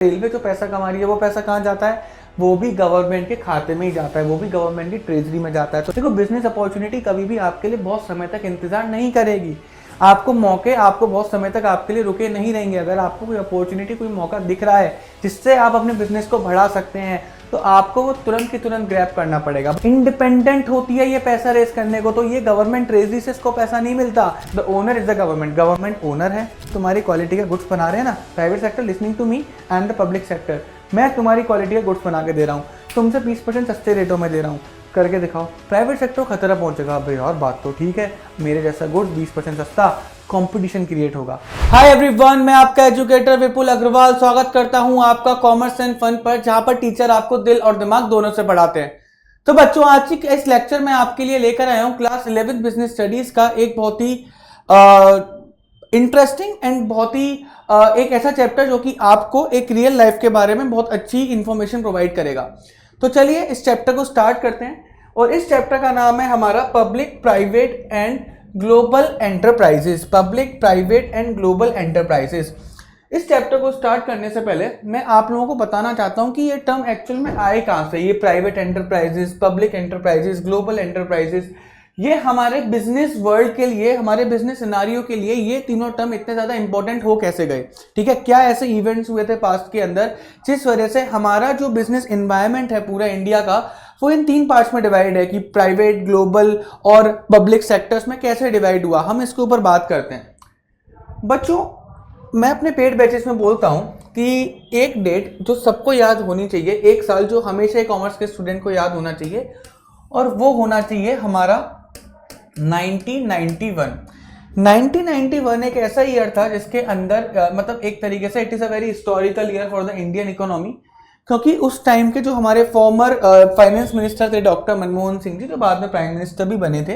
Railway जो पैसा कमा रही है वो पैसा कहाँ जाता है, वो भी गवर्नमेंट के खाते में ही जाता है, वो भी गवर्नमेंट की ट्रेजरी में जाता है। तो देखो बिजनेस अपॉर्चुनिटी कभी भी आपके लिए बहुत समय तक इंतजार नहीं करेगी। आपको मौके आपको बहुत समय तक आपके लिए रुके नहीं रहेंगे। अगर आपको कोई अपॉर्चुनिटी कोई मौका दिख रहा है जिससे आप अपने बिजनेस को बढ़ा सकते हैं तो आपको वो तुरंत की तुरंत ग्रैब करना पड़ेगा। इंडिपेंडेंट होती है ये पैसा रेस करने को, तो ये गवर्नमेंट ट्रेजरी से इसको पैसा नहीं मिलता। The owner is the government, government owner है। तुम्हारी क्वालिटी का गुड्स बना रहे हैं ना, private sector listening to me and the public sector, मैं तुम्हारी क्वालिटी का गुड्स बना के दे रहा हूँ, तुमसे 20% सस्ते रेटों में दे रहा हूँ, करके दिखाओ। प्राइवेट सेक्टर को खतरा पहुंचेगा। भाई और बात तो ठीक है, मेरे जैसा गुड्स 20% सस्ता, कंपटीशन क्रिएट होगा। हाय एवरीवन, मैं आपका एजुकेटर विपुल अग्रवाल स्वागत करता हूं आपका कॉमर्स एंड फन पर, जहां पर टीचर आपको दिल और दिमाग दोनों से पढ़ाते हैं। तो बच्चों, आज की इस लेक्चर में आपके लिए लेकर आया हूं क्लास 11 बिजनेस स्टडीज का एक बहुत ही इंटरेस्टिंग एंड बहुत ही एक ऐसा चैप्टर जो कि आपको एक रियल लाइफ के बारे में बहुत अच्छी इंफॉर्मेशन प्रोवाइड करेगा। तो चलिए इस चैप्टर को स्टार्ट करते हैं। और इस चैप्टर का नाम है हमारा public private and global enterprises. Public private and global enterprises. इस चैप्टर को स्टार्ट करने से पहले मैं आप लोगों को बताना चाहता हूं कि ये टर्म एक्चुअल में आए कहां से। ये private enterprises, public enterprises, global enterprises, ये हमारे बिजनेस वर्ल्ड के लिए, हमारे बिजनेस सिनारियो के लिए ये तीनों टर्म इतने ज्यादा इंपॉर्टेंट हो कैसे गए। ठीक है, क्या ऐसे इवेंट्स हुए थे पास्ट के अंदर जिस वजह से हमारा जो बिजनेस एनवायरनमेंट है पूरा इंडिया का, वो इन तीन पार्ट्स में डिवाइड है कि प्राइवेट, ग्लोबल और पब्लिक सेक्टर्स में कैसे डिवाइड हुआ, हम इसके ऊपर बात करते हैं। बच्चों, मैं अपने पेड बैचेस में बोलता हूं कि एक डेट जो सबको याद होनी चाहिए, एक साल जो हमेशा कॉमर्स के स्टूडेंट को याद होना चाहिए, और वो होना चाहिए हमारा 1991। 1991 एक ऐसा ईयर था जिसके अंदर मतलब एक तरीके से it is a very historical year for the Indian economy, क्योंकि उस टाइम के जो हमारे फॉर्मर फाइनेंस मिनिस्टर थे डॉक्टर मनमोहन सिंह जी, जो बाद में प्राइम मिनिस्टर भी बने थे,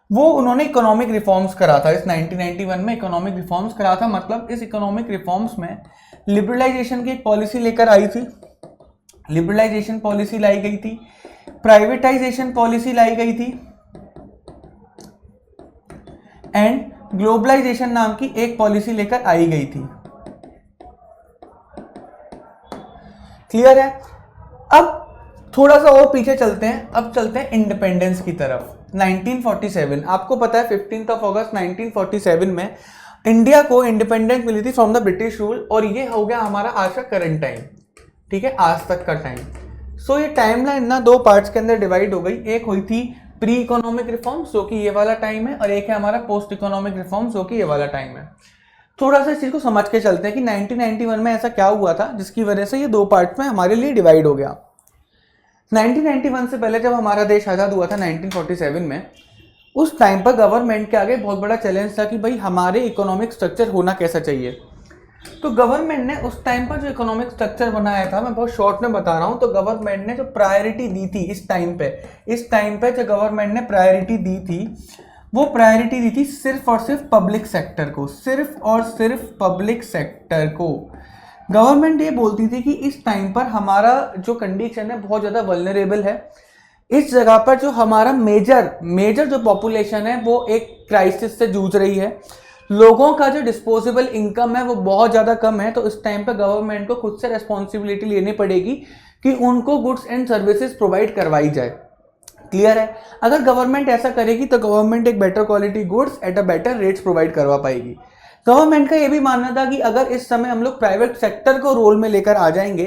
वो उन्होंने इकोनॉमिक रिफॉर्म्स करा था। इस 1991 में इकोनॉमिक रिफॉर्म्स करा था। मतलब इस इकोनॉमिक रिफॉर्म्स में लिबरलाइजेशन की एक पॉलिसी लेकर आई थी, लिबरलाइजेशन पॉलिसी लाई गई थी, प्राइवेटाइजेशन पॉलिसी लाई गई थी एंड ग्लोबलाइजेशन नाम की एक पॉलिसी लेकर आई गई थी। क्लियर है? अब थोड़ा सा और पीछे चलते हैं, अब चलते हैं इंडिपेंडेंस की तरफ। 1947, आपको पता है 15 अगस्त 1947 में इंडिया को इंडिपेंडेंस मिली थी फ्रॉम द ब्रिटिश रूल, और ये हो गया हमारा आज का करंट टाइम। ठीक है, आज तक का टाइम। सो ये टाइमलाइन ना दो पार्ट्स के अंदर डिवाइड हो गई। एक हुई थी प्री इकोनॉमिक रिफॉर्म्स जो कि ये वाला टाइम है, और एक है हमारा पोस्ट इकोनॉमिक रिफॉर्म्स जो कि ये वाला टाइम है। थोड़ा सा इस चीज को समझ के चलते हैं कि 1991 में ऐसा क्या हुआ था जिसकी वजह से ये दो पार्ट में हमारे लिए डिवाइड हो गया। 1991 से पहले जब हमारा देश आजाद हुआ था 1947 में, उस टाइम पर गवर्नमेंट के आगे बहुत बड़ा चैलेंज था कि भाई हमारे इकोनॉमिक स्ट्रक्चर होना कैसा चाहिए। तो गवर्नमेंट ने उस टाइम पर जो इकोनॉमिक स्ट्रक्चर बनाया था, मैं बहुत शॉर्ट में बता रहा हूं, तो गवर्नमेंट ने जो प्रायोरिटी दी थी इस टाइम पे जो गवर्नमेंट ने प्रायोरिटी दी थी, वो प्रायोरिटी दी थी सिर्फ और सिर्फ पब्लिक सेक्टर को, सिर्फ और सिर्फ पब्लिक सेक्टर को। गवर्नमेंट ये बोलती थी कि इस टाइम पर हमारा जो कंडीशन है बहुत ज़्यादा वल्नरेबल है। इस जगह पर जो हमारा मेजर जो पॉपुलेशन है वो एक क्राइसिस से जूझ रही है, लोगों का जो डिस्पोजेबल इनकम है वो बहुत ज़्यादा कम है। तो इस टाइम पर गवर्नमेंट को खुद से रेस्पॉन्सिबिलिटी लेनी पड़ेगी कि उनको गुड्स एंड सर्विसेज प्रोवाइड करवाई जाए। क्लियर है? अगर गवर्नमेंट ऐसा करेगी तो गवर्नमेंट एक better quality goods at a better rates provide करवा पाएगी। गवर्नमेंट का ये भी मानना था कि अगर इस समय हम लोग प्राइवेट सेक्टर को रोल में लेकर आ जाएंगे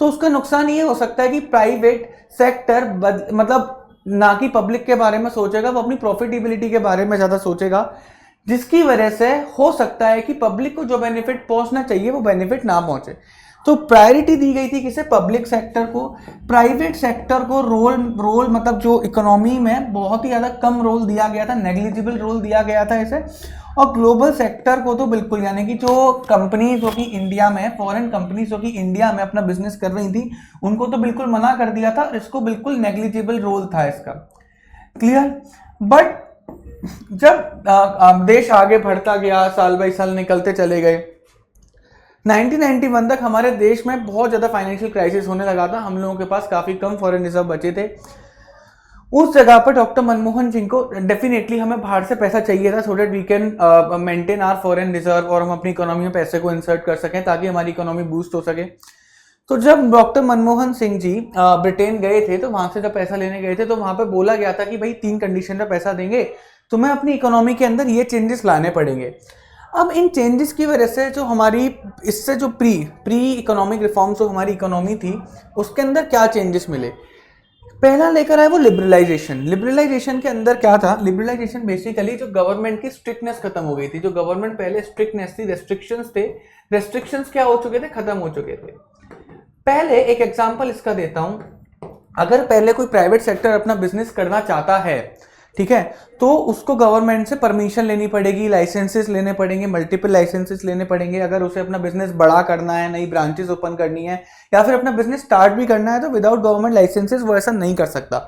तो उसका नुकसान ये हो सकता है कि प्राइवेट सेक्टर मतलब ना कि पब्लिक के बारे में सोचेगा, वो अपनी प्रॉफिटेबिलिटी के बारे में ज़्यादा सोचेगा, जिसकी वजह से हो सकता है कि पब्लिक को जो बेनिफिट पहुंचना चाहिए वो बेनिफिट ना पहुंचे। तो प्रायोरिटी दी गई थी किसे? पब्लिक सेक्टर को। प्राइवेट सेक्टर को रोल मतलब जो इकोनॉमी में बहुत ही ज़्यादा कम रोल दिया गया था, नेग्लिजिबल रोल दिया गया था इसे। और ग्लोबल सेक्टर को तो बिल्कुल, यानी कि जो कंपनी जो कि इंडिया में, फॉरेन कंपनी जो कि इंडिया में अपना बिजनेस कर रही थी, उनको तो बिल्कुल मना कर दिया था, इसको बिल्कुल नेग्लिजिबल रोल था इसका। क्लियर? बट जब देश आगे बढ़ता गया, साल बाई साल निकलते चले गए, 1991 तक हमारे देश में बहुत ज़्यादा फाइनेंशियल क्राइसिस होने लगा था। हम लोगों के पास काफ़ी कम फॉरेन रिजर्व बचे थे। उस जगह पर डॉक्टर मनमोहन सिंह को डेफिनेटली हमें बाहर से पैसा चाहिए था, so that we can maintain our foreign reserve, और हम अपनी इकोनॉमी में पैसे को इंसर्ट कर सकें ताकि हमारी इकोनॉमी बूस्ट हो सके। तो जब डॉक्टर मनमोहन सिंह जी ब्रिटेन गए थे, तो वहां से जब पैसा लेने गए थे तो वहां पे बोला गया था कि भाई 3 कंडीशन पे पैसा देंगे, तुम्हें अपनी इकोनॉमी के अंदर ये चेंजेस लाने पड़ेंगे। अब इन चेंजेस की वजह से जो हमारी इससे जो प्री इकोनॉमिक रिफॉर्म्स जो हमारी इकोनॉमी थी उसके अंदर क्या चेंजेस मिले। पहला लेकर आए वो लिबरलाइजेशन। लिबरलाइजेशन के अंदर क्या था, लिबरलाइजेशन बेसिकली जो गवर्नमेंट की स्ट्रिक्टनेस खत्म हो गई थी। जो गवर्नमेंट पहले स्ट्रिक्टनेस थी, रेस्ट्रिक्शंस थे, रेस्ट्रिक्शंस क्या हो चुके थे, खत्म हो चुके थे। पहले एक एग्जांपल इसका देता हूं, अगर पहले कोई प्राइवेट सेक्टर अपना बिजनेस करना चाहता है, ठीक है, तो उसको गवर्नमेंट से परमिशन लेनी पड़ेगी, लाइसेंसेस लेने पड़ेंगे, मल्टीपल लाइसेंसेस लेने पड़ेंगे। अगर उसे अपना बिजनेस बड़ा करना है, नई ब्रांचेस ओपन करनी है, या फिर अपना बिजनेस स्टार्ट भी करना है, तो विदाउट गवर्नमेंट लाइसेंसेस वो ऐसा नहीं कर सकता।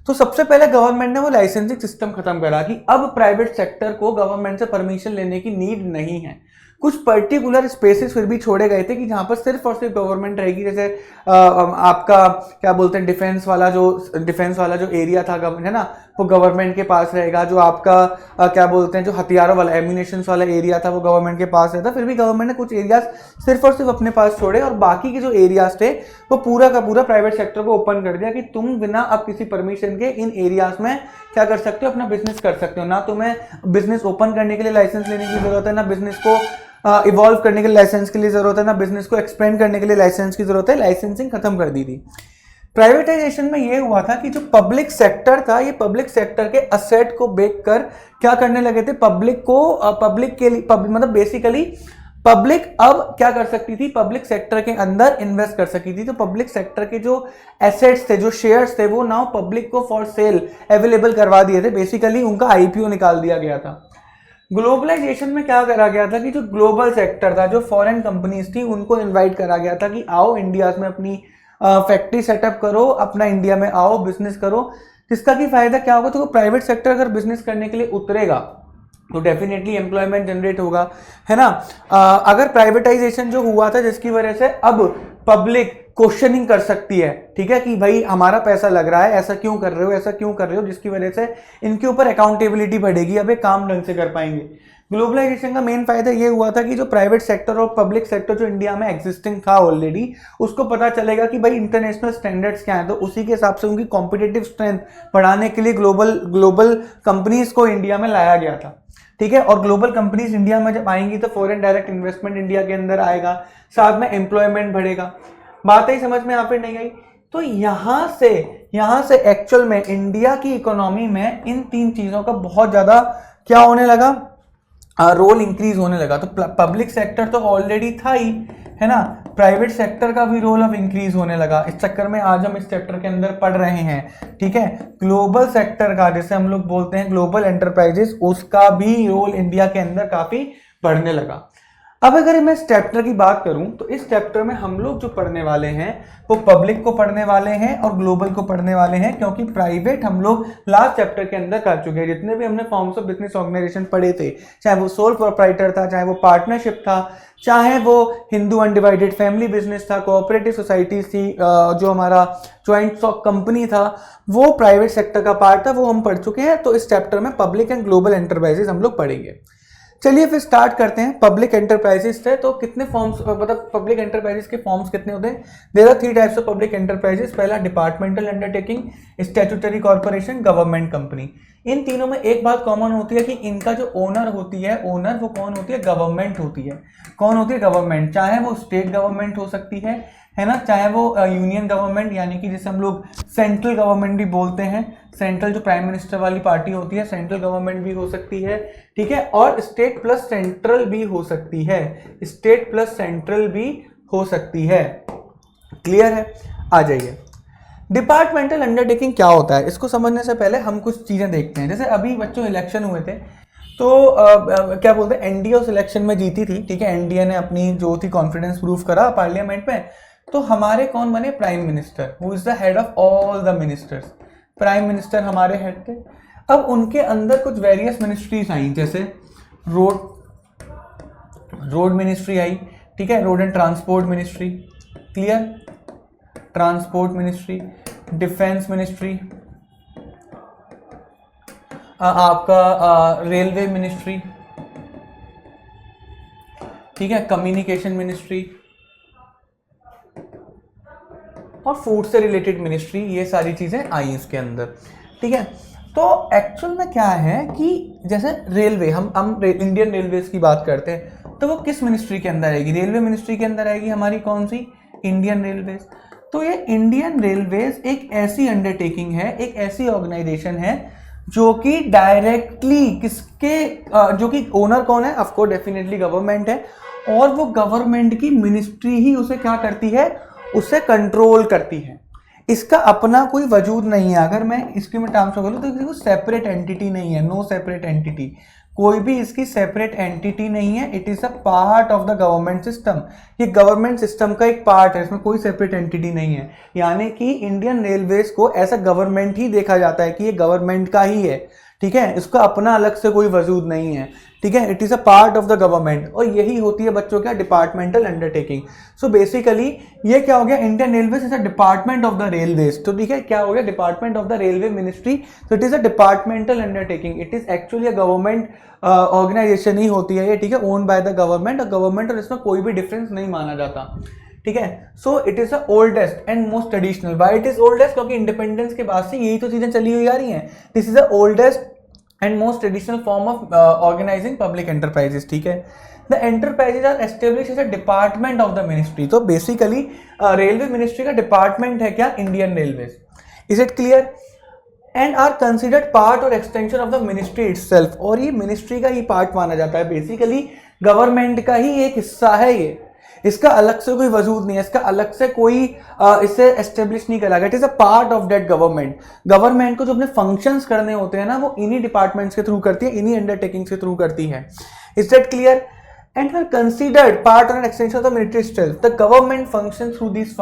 तो सबसे पहले गवर्नमेंट ने वो लाइसेंसिंग सिस्टम खत्म करा कि अब प्राइवेट सेक्टर को गवर्नमेंट से परमिशन लेने की नीड नहीं है। कुछ पर्टिकुलर स्पेसेस फिर भी छोड़े गए थे कि जहां पर सिर्फ और सिर्फ गवर्नमेंट रहेगी। जैसे आपका क्या बोलते हैं, डिफेंस वाला जो एरिया था, है ना, वो गवर्नमेंट के पास रहेगा। जो आपका क्या बोलते हैं, जो हथियारों वाला एम्यूनेशन वाला एरिया था वो गवर्नमेंट के पास रहता। फिर भी गवर्नमेंट ने कुछ एरियाज सिर्फ और सिर्फ अपने पास छोड़े, और बाकी के जो एरियाज थे वो पूरा का पूरा प्राइवेट सेक्टर को ओपन कर दिया कि तुम बिना अब किसी परमिशन के इन एरियाज में क्या कर सकते हो, अपना बिजनेस कर सकते हो। ना तुम्हें बिजनेस ओपन करने के लिए लाइसेंस लेने की जरूरत है, ना बिजनेस को इवॉल्व करने के लिए लाइसेंस के लिए जरूरत है, ना बिजनेस को एक्सपेंड करने के लिए लाइसेंस की जरूरत है। लाइसेंसिंग खत्म कर दी थी। प्राइवेटाइजेशन में ये हुआ था कि जो पब्लिक सेक्टर था, ये पब्लिक सेक्टर के असेट को बेच कर क्या करने लगे थे, पब्लिक के लिए मतलब बेसिकली पब्लिक अब क्या कर सकती थी, पब्लिक सेक्टर के अंदर इन्वेस्ट कर सकती थी। तो पब्लिक सेक्टर के जो एसेट्स थे, जो शेयर्स थे, वो नाउ पब्लिक को फॉर सेल अवेलेबल करवा दिए थे। बेसिकली उनका आईपीओ निकाल दिया गया था। ग्लोबलाइजेशन में क्या करा गया था कि जो ग्लोबल सेक्टर था, जो फॉरेन कंपनीज थी, उनको इनवाइट करा गया था कि आओ इंडिया में अपनी फैक्ट्री सेटअप करो, अपना इंडिया में आओ, बिजनेस करो। जिसका कि फायदा क्या होगा, तो प्राइवेट सेक्टर अगर बिजनेस करने के लिए उतरेगा तो डेफिनेटली एम्प्लॉयमेंट जनरेट होगा, है ना। अगर प्राइवेटाइजेशन जो हुआ था, जिसकी वजह से अब पब्लिक क्वेश्चनिंग कर सकती है, ठीक है, कि भाई हमारा पैसा लग रहा है, ऐसा क्यों कर रहे हो, ऐसा क्यों कर रहे हो, जिसकी वजह से इनके ऊपर अकाउंटेबिलिटी बढ़ेगी, अब ये काम ढंग से कर पाएंगे। ग्लोबलाइजेशन का मेन फायदा ये हुआ था कि जो प्राइवेट सेक्टर और पब्लिक सेक्टर जो इंडिया में एग्जिस्टिंग था ऑलरेडी, उसको पता चलेगा कि भाई इंटरनेशनल स्टैंडर्ड्स क्या हैं, तो उसी के हिसाब से उनकी कॉम्पिटिटिव स्ट्रेंथ बढ़ाने के लिए ग्लोबल कंपनीज को इंडिया में लाया गया था, ठीक है। और ग्लोबल कंपनीज इंडिया में जब आएंगी तो फॉरेन डायरेक्ट इन्वेस्टमेंट इंडिया के अंदर आएगा, साथ में एम्प्लॉयमेंट बढ़ेगा। बात ही समझ में यहाँ पे नहीं आई। तो यहां से एक्चुअल में इंडिया की इकोनॉमी में इन 3 चीजों का बहुत ज्यादा क्या होने लगा, रोल इंक्रीज होने लगा। तो पब्लिक सेक्टर तो ऑलरेडी था ही, है ना, प्राइवेट सेक्टर का भी रोल अब इंक्रीज होने लगा। इस चक्कर में आज हम इस चैप्टर के अंदर पढ़ रहे हैं, ठीक है, ग्लोबल सेक्टर का, जैसे हम लोग बोलते हैं ग्लोबल एंटरप्राइजेस, उसका भी रोल इंडिया के अंदर काफी बढ़ने लगा। अब अगर मैं इस चैप्टर की बात करूं तो इस चैप्टर में हम लोग जो पढ़ने वाले हैं वो पब्लिक को पढ़ने वाले हैं और ग्लोबल को पढ़ने वाले हैं, क्योंकि प्राइवेट हम लोग लास्ट चैप्टर के अंदर कर चुके हैं। जितने भी हमने फॉर्म्स ऑफ बिजनेस ऑर्गेनाइजेशन पढ़े थे, चाहे वो सोल प्रोप्राइटर था, चाहे वो पार्टनरशिप था, चाहे वो हिंदू अनडिवाइडेड फैमिली बिजनेस था, कोऑपरेटिव सोसाइटीज थी, जो हमारा ज्वाइंट स्टॉक कंपनी था, वो प्राइवेट सेक्टर का पार्ट था, वो हम पढ़ चुके हैं। तो इस चैप्टर में पब्लिक एंड ग्लोबल एंटरप्राइजेस हम लोग पढ़ेंगे। चलिए फिर स्टार्ट करते हैं। पब्लिक एंटरप्राइजेस थे, तो कितने फॉर्म्स, मतलब पब्लिक एंटरप्राइजेस के फॉर्म्स कितने होते हैं। There are 3 types of public enterprises. पहला departmental undertaking, statutory corporation, government company. इन तीनों में एक बात कॉमन होती है कि इनका जो ओनर होती है, ओनर वो कौन होती है, गवर्नमेंट होती है। कौन होती है, गवर्नमेंट। चाहे वो स्टेट गवर्नमेंट हो सकती है ना, चाहे वो यूनियन गवर्नमेंट, यानी कि जिसे हम लोग सेंट्रल गवर्नमेंट भी बोलते हैं, सेंट्रल जो प्राइम मिनिस्टर वाली पार्टी होती है, सेंट्रल गवर्नमेंट भी हो सकती है, ठीक है, और स्टेट प्लस सेंट्रल भी हो सकती है, स्टेट प्लस सेंट्रल भी हो सकती है। क्लियर है, आ जाइए। डिपार्टमेंटल अंडरटेकिंग क्या होता है, इसको समझने से पहले हम कुछ चीजें देखते हैं। जैसे अभी बच्चों इलेक्शन हुए थे, तो क्या बोलते हैं, एनडीए उस इलेक्शन में जीती थी, ठीक है, एनडीए ने अपनी जो थी कॉन्फिडेंस प्रूव करा पार्लियामेंट में। तो हमारे कौन बने, prime minister, who is the head of all the ministers. Prime minister हमारे हेड थे। अब उनके अंदर कुछ वेरियस मिनिस्ट्रीज आई, जैसे रोड मिनिस्ट्री आई, ठीक है, road and transport ministry, clear, transport ministry, defence ministry, आपका रेलवे मिनिस्ट्री, ठीक है, कम्युनिकेशन मिनिस्ट्री और फूड से रिलेटेड मिनिस्ट्री, ये सारी चीज़ें आई इसके अंदर, ठीक है। तो एक्चुअल में क्या है कि जैसे रेलवे, हम इंडियन रेलवेज की बात करते हैं तो वो किस मिनिस्ट्री के अंदर आएगी? रेलवे मिनिस्ट्री के अंदर आएगी हमारी, कौन सी? Indian railways. तो ये इंडियन रेलवेज एक ऐसी अंडरटेकिंग है, एक ऐसी ऑर्गेनाइजेशन है जो कि डायरेक्टली किसके जो कि ओनर कौन है? ऑफ कोर्स डेफिनेटली गवर्नमेंट है, और वो गवर्नमेंट की मिनिस्ट्री ही उसे क्या करती है? उसे कंट्रोल करती है। इसका अपना कोई वजूद नहीं है। अगर मैं इसके में टर्म्स में बोलूँ तो किसी को सेपरेट एंटिटी नहीं है, नो सेपरेट एंटिटी, कोई भी इसकी सेपरेट एंटिटी नहीं है। It is a part of the government system, ये गवर्नमेंट सिस्टम का एक पार्ट है, इसमें कोई सेपरेट एंटिटी नहीं है। यानी कि इंडियन रेलवेज को ऐसा गवर्नमेंट ही देखा जाता है कि ये गवर्नमेंट का ही है, ठीक है, इसका अपना अलग से कोई वजूद नहीं है, ठीक है। It is a part of the government, और यही होती है बच्चों क्या? Departmental undertaking. सो बेसिकली ये क्या हो गया? Indian railways is a department of the railways. तो ठीक है, क्या हो गया? Department of the railway ministry. तो it is a departmental undertaking, it is actually a government organisation ही होती है ये, ठीक है, ओन बाय द गवर्नमेंट, और गवर्नमेंट और इसमें कोई भी डिफरेंस नहीं माना जाता, ठीक है। सो it is the oldest and most traditional. Why it is oldest? क्योंकि इंडिपेंडेंस के बाद से यही तो चीजें चली हुई आ रही हैं। This is the oldest and most traditional form of organizing public enterprises, ठीक है। The enterprises are established as a department of the ministry। तो basically रेलवे मिनिस्ट्री का डिपार्टमेंट है क्या? Indian railways. Is it clear? And are considered part or extension of the ministry itself, और ये ministry का ही part माना जाता है, बेसिकली गवर्नमेंट का ही एक हिस्सा है ये, इसका अलग से कोई वजूद नहीं है, इसका अलग से कोई इसे एस्टेब्लिश नहीं करा गया। It is a part of that government. Government को जो अपने फंक्शंस करने होते हैं ना, वो इन्हीं डिपार्टमेंट्स के थ्रू करती है, इन्हीं अंडरटेकिंग्स के थ्रू करती है। Is that clear? and were considered part or an extension of the military itself. The government functions through this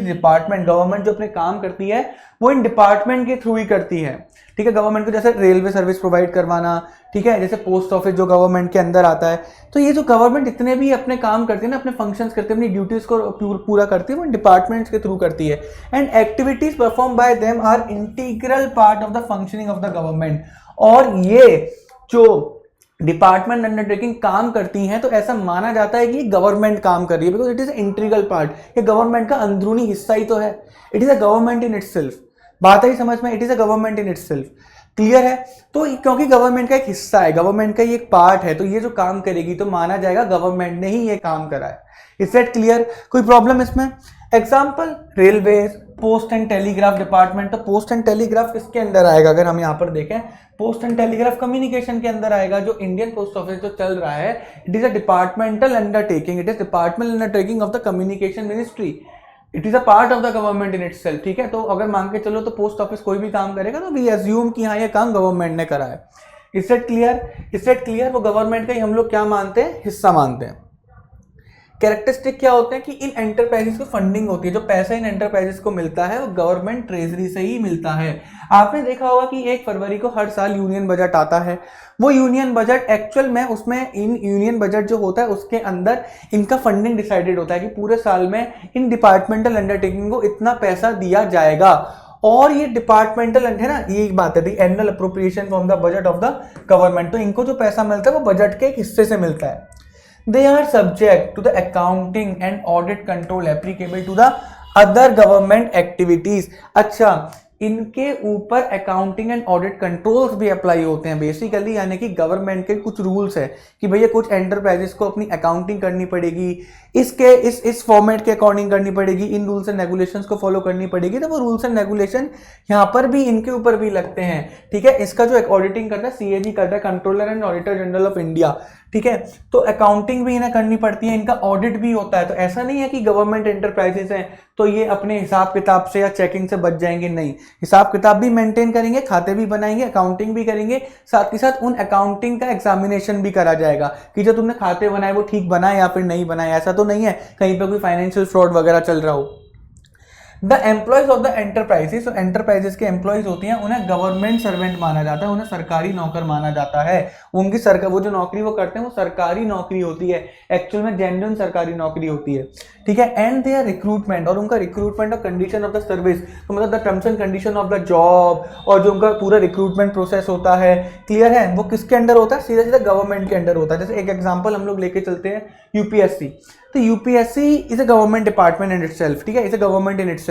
department. Government जो अपने काम करती है वो इन डिपार्टमेंट के थ्रू ही करती है, ठीक है। गवर्नमेंट को जैसे रेलवे सर्विस प्रोवाइड करवाना, ठीक है, जैसे पोस्ट ऑफिस जो गवर्नमेंट के अंदर आता है। तो ये जो गवर्नमेंट इतने भी अपने काम करती है ना, अपने फंक्शंस करती है, अपनी ड्यूटीज को पूरा करती है, वो इन डिपार्टमेंट्स के थ्रू करती है। And activities perform by them are integral part of the functioning of the government. और ये जो डिपार्टमेंट अंडरटेकिंग काम करती हैं तो ऐसा माना जाता है कि गवर्नमेंट काम कर रही है, because it is integral part, ये गवर्नमेंट का अंदरूनी हिस्सा ही तो है। It is a government in itself, बात आई समझ में? It is a government in itself, clear है? तो क्योंकि गवर्नमेंट का एक हिस्सा है, गवर्नमेंट का ये एक पार्ट है, तो ये जो काम करेगी तो माना जाएगा गवर्नमेंट ने ही ये काम करा है। Is that clear? कोई प्रॉब्लम इसमें? Example railways, post and telegraph department. तो पोस्ट एंड टेलीग्राफ किसके अंदर आएगा? अगर हम यहाँ पर देखें, पोस्ट एंड टेलीग्राफ कम्युनिकेशन के अंदर आएगा। जो इंडियन पोस्ट ऑफिस जो चल रहा है, it is a departmental undertaking, it is departmental undertaking of the communication ministry, it is a part of the government in itself, ठीक है। तो अगर मान के चलो तो पोस्ट ऑफिस कोई भी काम करेगा तो वी एज्यूम कि हाँ ये काम गवर्नमेंट ने करा है। Is that clear? Is that clear? वो गवर्नमेंट का ही हम लोग क्या मानते हैं? हिस्सा मानते हैं। कैरेक्टरिस्टिक क्या होते हैं कि इन एंटरप्राइजेस को फंडिंग होती है, जो पैसा इन एंटरप्राइजेस को मिलता है वो गवर्नमेंट ट्रेजरी से ही मिलता है। आपने देखा होगा कि 1 फरवरी को हर साल यूनियन बजट आता है। वो यूनियन बजट एक्चुअल में उसमें इन यूनियन बजट जो होता है उसके अंदर इनका फंडिंग डिसाइडेड होता है कि पूरे साल में इन डिपार्टमेंटल अंडरटेकिंग को इतना पैसा दिया जाएगा। और ये डिपार्टमेंटल है ना, ये एक बात है, annual appropriation from the budget of the government. तो इनको जो पैसा मिलता है वो बजट के एक हिस्से से मिलता है। They are subject to the accounting and audit control applicable to the other government activities। अच्छा, इनके ऊपर अकाउंटिंग एंड ऑडिट कंट्रोल्स भी अप्लाई होते हैं बेसिकली, यानी कि गवर्नमेंट के कुछ रूल्स है कि भैया कुछ एंटरप्राइजेस को अपनी अकाउंटिंग करनी पड़ेगी, इसके इस फॉर्मेट के अकॉर्डिंग करनी पड़ेगी, इन रूल्स एंड रेगुलेशंस को फॉलो करनी पड़ेगी। तो वो रूल्स एंड रेगुलेशन यहाँ पर भी इनके ऊपर भी लगते हैं, ठीक है। इसका जो ऑडिटिंग करता है CAG करता है, controller and auditor general of India, ठीक है। तो अकाउंटिंग भी इन्हें करनी पड़ती है, इनका ऑडिट भी होता है। तो ऐसा नहीं है कि गवर्नमेंट एंटरप्राइजेस हैं तो ये अपने हिसाब किताब से या चेकिंग से बच जाएंगे, नहीं, हिसाब किताब भी मेंटेन करेंगे, खाते भी बनाएंगे, अकाउंटिंग भी करेंगे, साथ ही साथ उन अकाउंटिंग का एग्जामिनेशन भी करा जाएगा कि जो तुमने खाते बनाए वो ठीक बनाए या फिर नहीं बनाए। ऐसा तो नहीं है कहीं पे कोई फाइनेंशियल फ्रॉड वगैरह चल रहा हो। The employees of the enterprises, तो एंटरप्राइजेस के एम्प्लॉयज होती हैं उन्हें गवर्नमेंट सर्वेंट माना जाता है, उन्हें सरकारी नौकर माना जाता है। उनकी सरकार, वो जो नौकरी वो करते हैं वो सरकारी नौकरी होती है, एक्चुअल में जेन्युइन सरकारी नौकरी होती है, ठीक है। एंड देयर रिक्रूटमेंट, और उनका रिक्रूटमेंट और कंडीशन ऑफ द सर्विस, तो मतलब the terms and condition of the job और जो उनका पूरा रिक्रूटमेंट प्रोसेस होता है, क्लियर है, वो किसके अंडर होता है, सीधा सीधा गवर्नमेंट के अंडर होता है। जैसे एक एग्जांपल हम लोग लेके चलते हैं यूपीएससी, तो UPSC is a government department in itself, ठीक है, is a government in itself.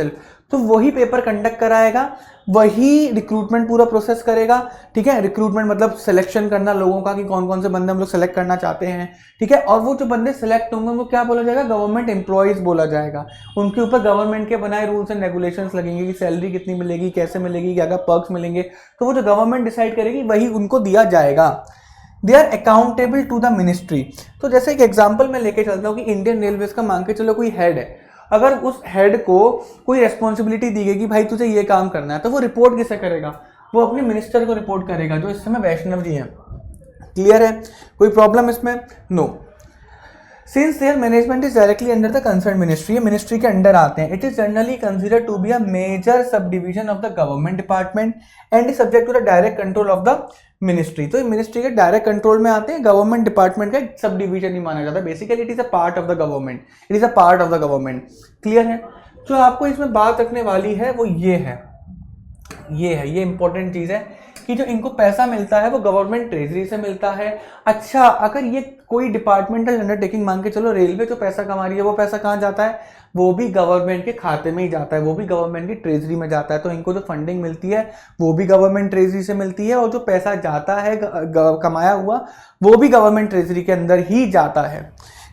तो वही पेपर कंडक्ट कराएगा, वही रिक्रूटमेंट पूरा प्रोसेस करेगा, ठीक है। रिक्रूटमेंट मतलब सिलेक्शन करना लोगों का कि कौन कौन से बंदे हम लोग सेलेक्ट करना चाहते हैं, ठीक है। और वो जो बंदे सेलेक्ट होंगे उनको क्या बोला जाएगा, गवर्नमेंट एम्प्लॉयज बोला जाएगा। उनके ऊपर गवर्नमेंट के बनाए रूल्स एंड रेगुलेशंस लगेंगे कि सैलरी कितनी मिलेगी, कैसे मिलेगी, क्या क्या पर्क्स मिलेंगे, तो वो जो गवर्नमेंट डिसाइड करेगी वही उनको दिया जाएगा। They are accountable to the ministry. तो जैसे एक एग्जांपल मैं लेके चलता हूँ कि इंडियन रेलवेज का मान के चलो कोई हेड है, अगर उस हेड को कोई रेस्पॉन्सिबिलिटी दी गई कि भाई तुझे ये काम करना है, तो वो रिपोर्ट किसे करेगा, वो अपने मिनिस्टर को रिपोर्ट करेगा, जो इस समय वैष्णव जी हैं। क्लियर है, कोई प्रॉब्लम इसमें? No. Since their management is directly under the concern ministry, ये मिनिस्ट्री के अंडर आते हैं, it is generally considered to be a major sub division of the government department and is subject to the direct control of the ministry. तो ये ministry के direct control में आते हैं, गवर्नमेंट डिपार्टमेंट का एक सब डिवीजन ही माना जाता है। Basically it is a part of the government, it is a part of the government. Clear है? जो आपको इसमें बात रखने वाली है वो ये है, ये इंपॉर्टेंट चीज है कि जो इनको पैसा मिलता है वो गवर्नमेंट ट्रेजरी से मिलता है। अच्छा, अगर ये कोई डिपार्टमेंटल अंडरटेकिंग मान के चलो, रेलवे जो पैसा कमा रही है वो पैसा कहाँ जाता है, वो भी गवर्नमेंट के खाते में ही जाता है, वो भी गवर्नमेंट की ट्रेजरी में जाता है। तो इनको जो फंडिंग मिलती है वो भी गवर्नमेंट ट्रेजरी से मिलती है, और जो पैसा जाता है कमाया हुआ वो भी गवर्नमेंट ट्रेजरी के अंदर ही जाता है।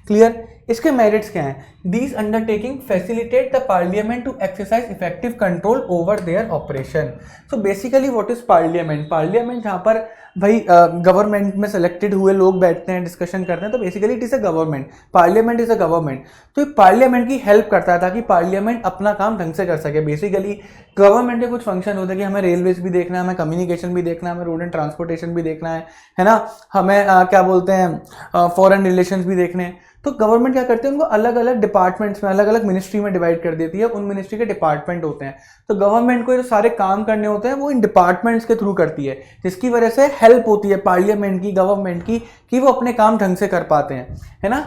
क्लियर? इसके मेरिट्स क्या हैं? These undertaking facilitate the parliament to exercise effective control over their operation. So basically what is parliament? Parliament जहाँ पर भाई गवर्नमेंट में सेलेक्टेड हुए लोग बैठते हैं, डिस्कशन करते हैं, तो basically it is a government, parliament is a government. तो पार्लियामेंट की हेल्प करता है ताकि पार्लियामेंट अपना काम ढंग से कर सके। बेसिकली गवर्नमेंट के कुछ फंक्शन होते हैं कि हमें रेलवेज भी देखना है, हमें कम्युनिकेशन भी देखना है, हमें रोड एंड ट्रांसपोर्टेशन भी देखना है ना, हमें क्या बोलते हैं फॉरेन रिलेशंस भी देखने हैं। तो गवर्नमेंट क्या करती है, उनको अलग अलग डिपार्टमेंट्स में, अलग अलग मिनिस्ट्री में डिवाइड कर देती है, उन मिनिस्ट्री के डिपार्टमेंट होते हैं। तो गवर्नमेंट को जो सारे काम करने होते हैं वो इन डिपार्टमेंट्स के थ्रू करती है, जिसकी वजह से हेल्प होती है पार्लियामेंट की, गवर्नमेंट की, कि वो अपने काम ढंग से कर पाते हैं, है ना।